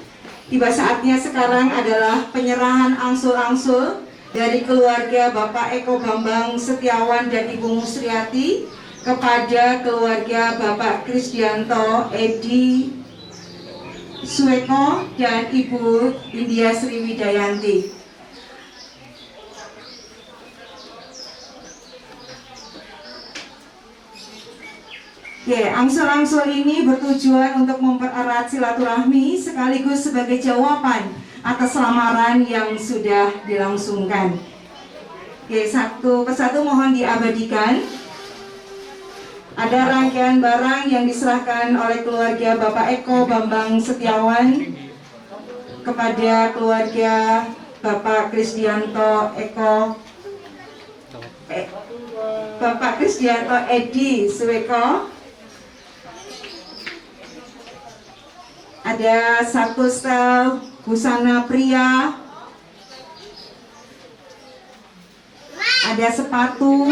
Tiba saatnya sekarang adalah penyerahan angsur-angsur dari keluarga Bapak Eko Bambang Setiawan dan Ibu Musriati kepada keluarga Bapak Krisdianto Edi Suweko dan Ibu India Sriwidayanti. Angsur-angsur ini bertujuan untuk mempererat silaturahmi sekaligus sebagai jawaban atas lamaran yang sudah dilangsungkan. Satu persatu mohon diabadikan. Ada rangkaian barang yang diserahkan oleh keluarga Bapak Eko Bambang Setiawan kepada keluarga Bapak Krisdianto Edi Suweko. Ada 1 setel busana pria, ada sepatu.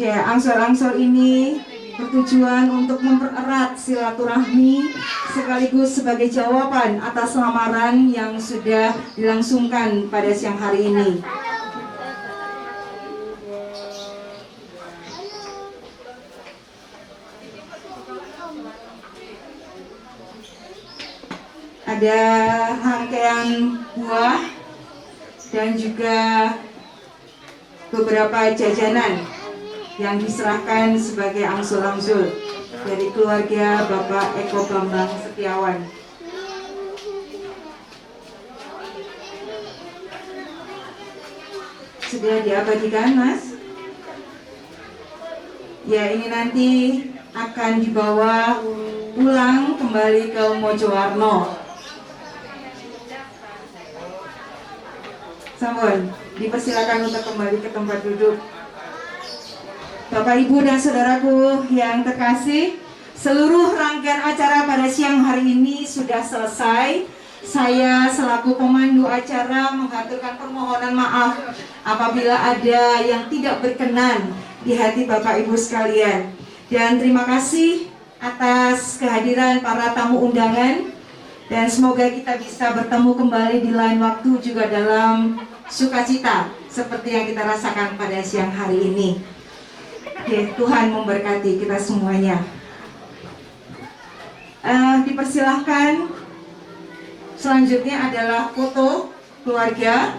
Angsur-angsur ini bertujuan untuk mempererat silaturahmi sekaligus sebagai jawaban atas lamaran yang sudah dilangsungkan pada siang hari ini. Ada rangkaian buah dan juga beberapa jajanan yang diserahkan sebagai angsur-angsur dari keluarga Bapak Eko Bambang Setiawan. Sudah diabadikan, Mas? Ya, ini nanti akan dibawa pulang kembali ke Mojowarno. Sampun, dipersilakan untuk kembali ke tempat duduk. Bapak, Ibu, dan saudaraku yang terkasih, seluruh rangkaian acara pada siang hari ini sudah selesai. Saya selaku pemandu acara menghaturkan permohonan maaf apabila ada yang tidak berkenan di hati Bapak Ibu sekalian. Dan terima kasih atas kehadiran para tamu undangan. Dan semoga kita bisa bertemu kembali di lain waktu juga dalam sukacita seperti yang kita rasakan pada siang hari ini. Tuhan memberkati kita semuanya. Dipersilahkan. Selanjutnya adalah foto keluarga.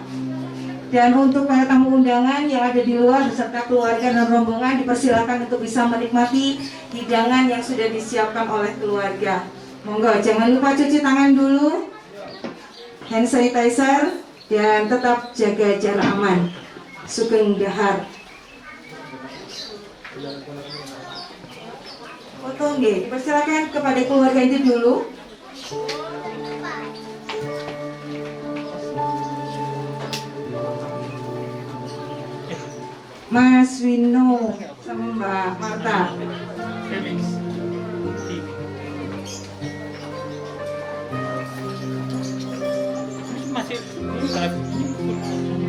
Dan untuk para tamu undangan yang ada di luar beserta keluarga dan rombongan, dipersilahkan untuk bisa menikmati hidangan yang sudah disiapkan oleh keluarga. Monggo, jangan lupa cuci tangan dulu, hand sanitizer, dan tetap jaga jarak aman. Sugeng Dahar. Foto nggih, dipersilakan kepada keluarga itu dulu. Mas Wino sama Mbak Marta.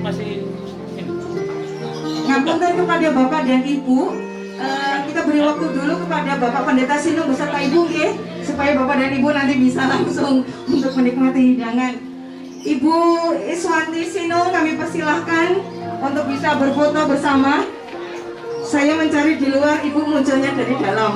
Masih Ngapunten kepada Bapak dan Ibu, kita beri waktu dulu kepada Bapak Pendeta Sinung beserta Ibu, supaya Bapak dan Ibu nanti bisa langsung untuk menikmati hidangan. Ibu Iswanti Sinung kami persilahkan untuk bisa berfoto bersama. Saya mencari di luar, Ibu munculnya dari dalam.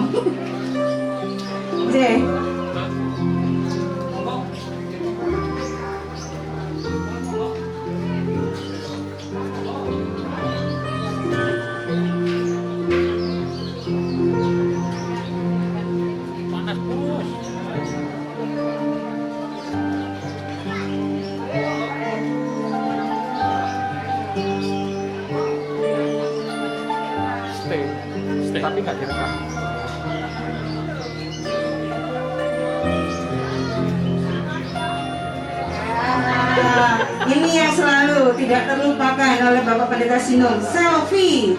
tapi nggak direkam. Ini yang selalu tidak terlupakan oleh Bapak Pendeta Sinung, selfie.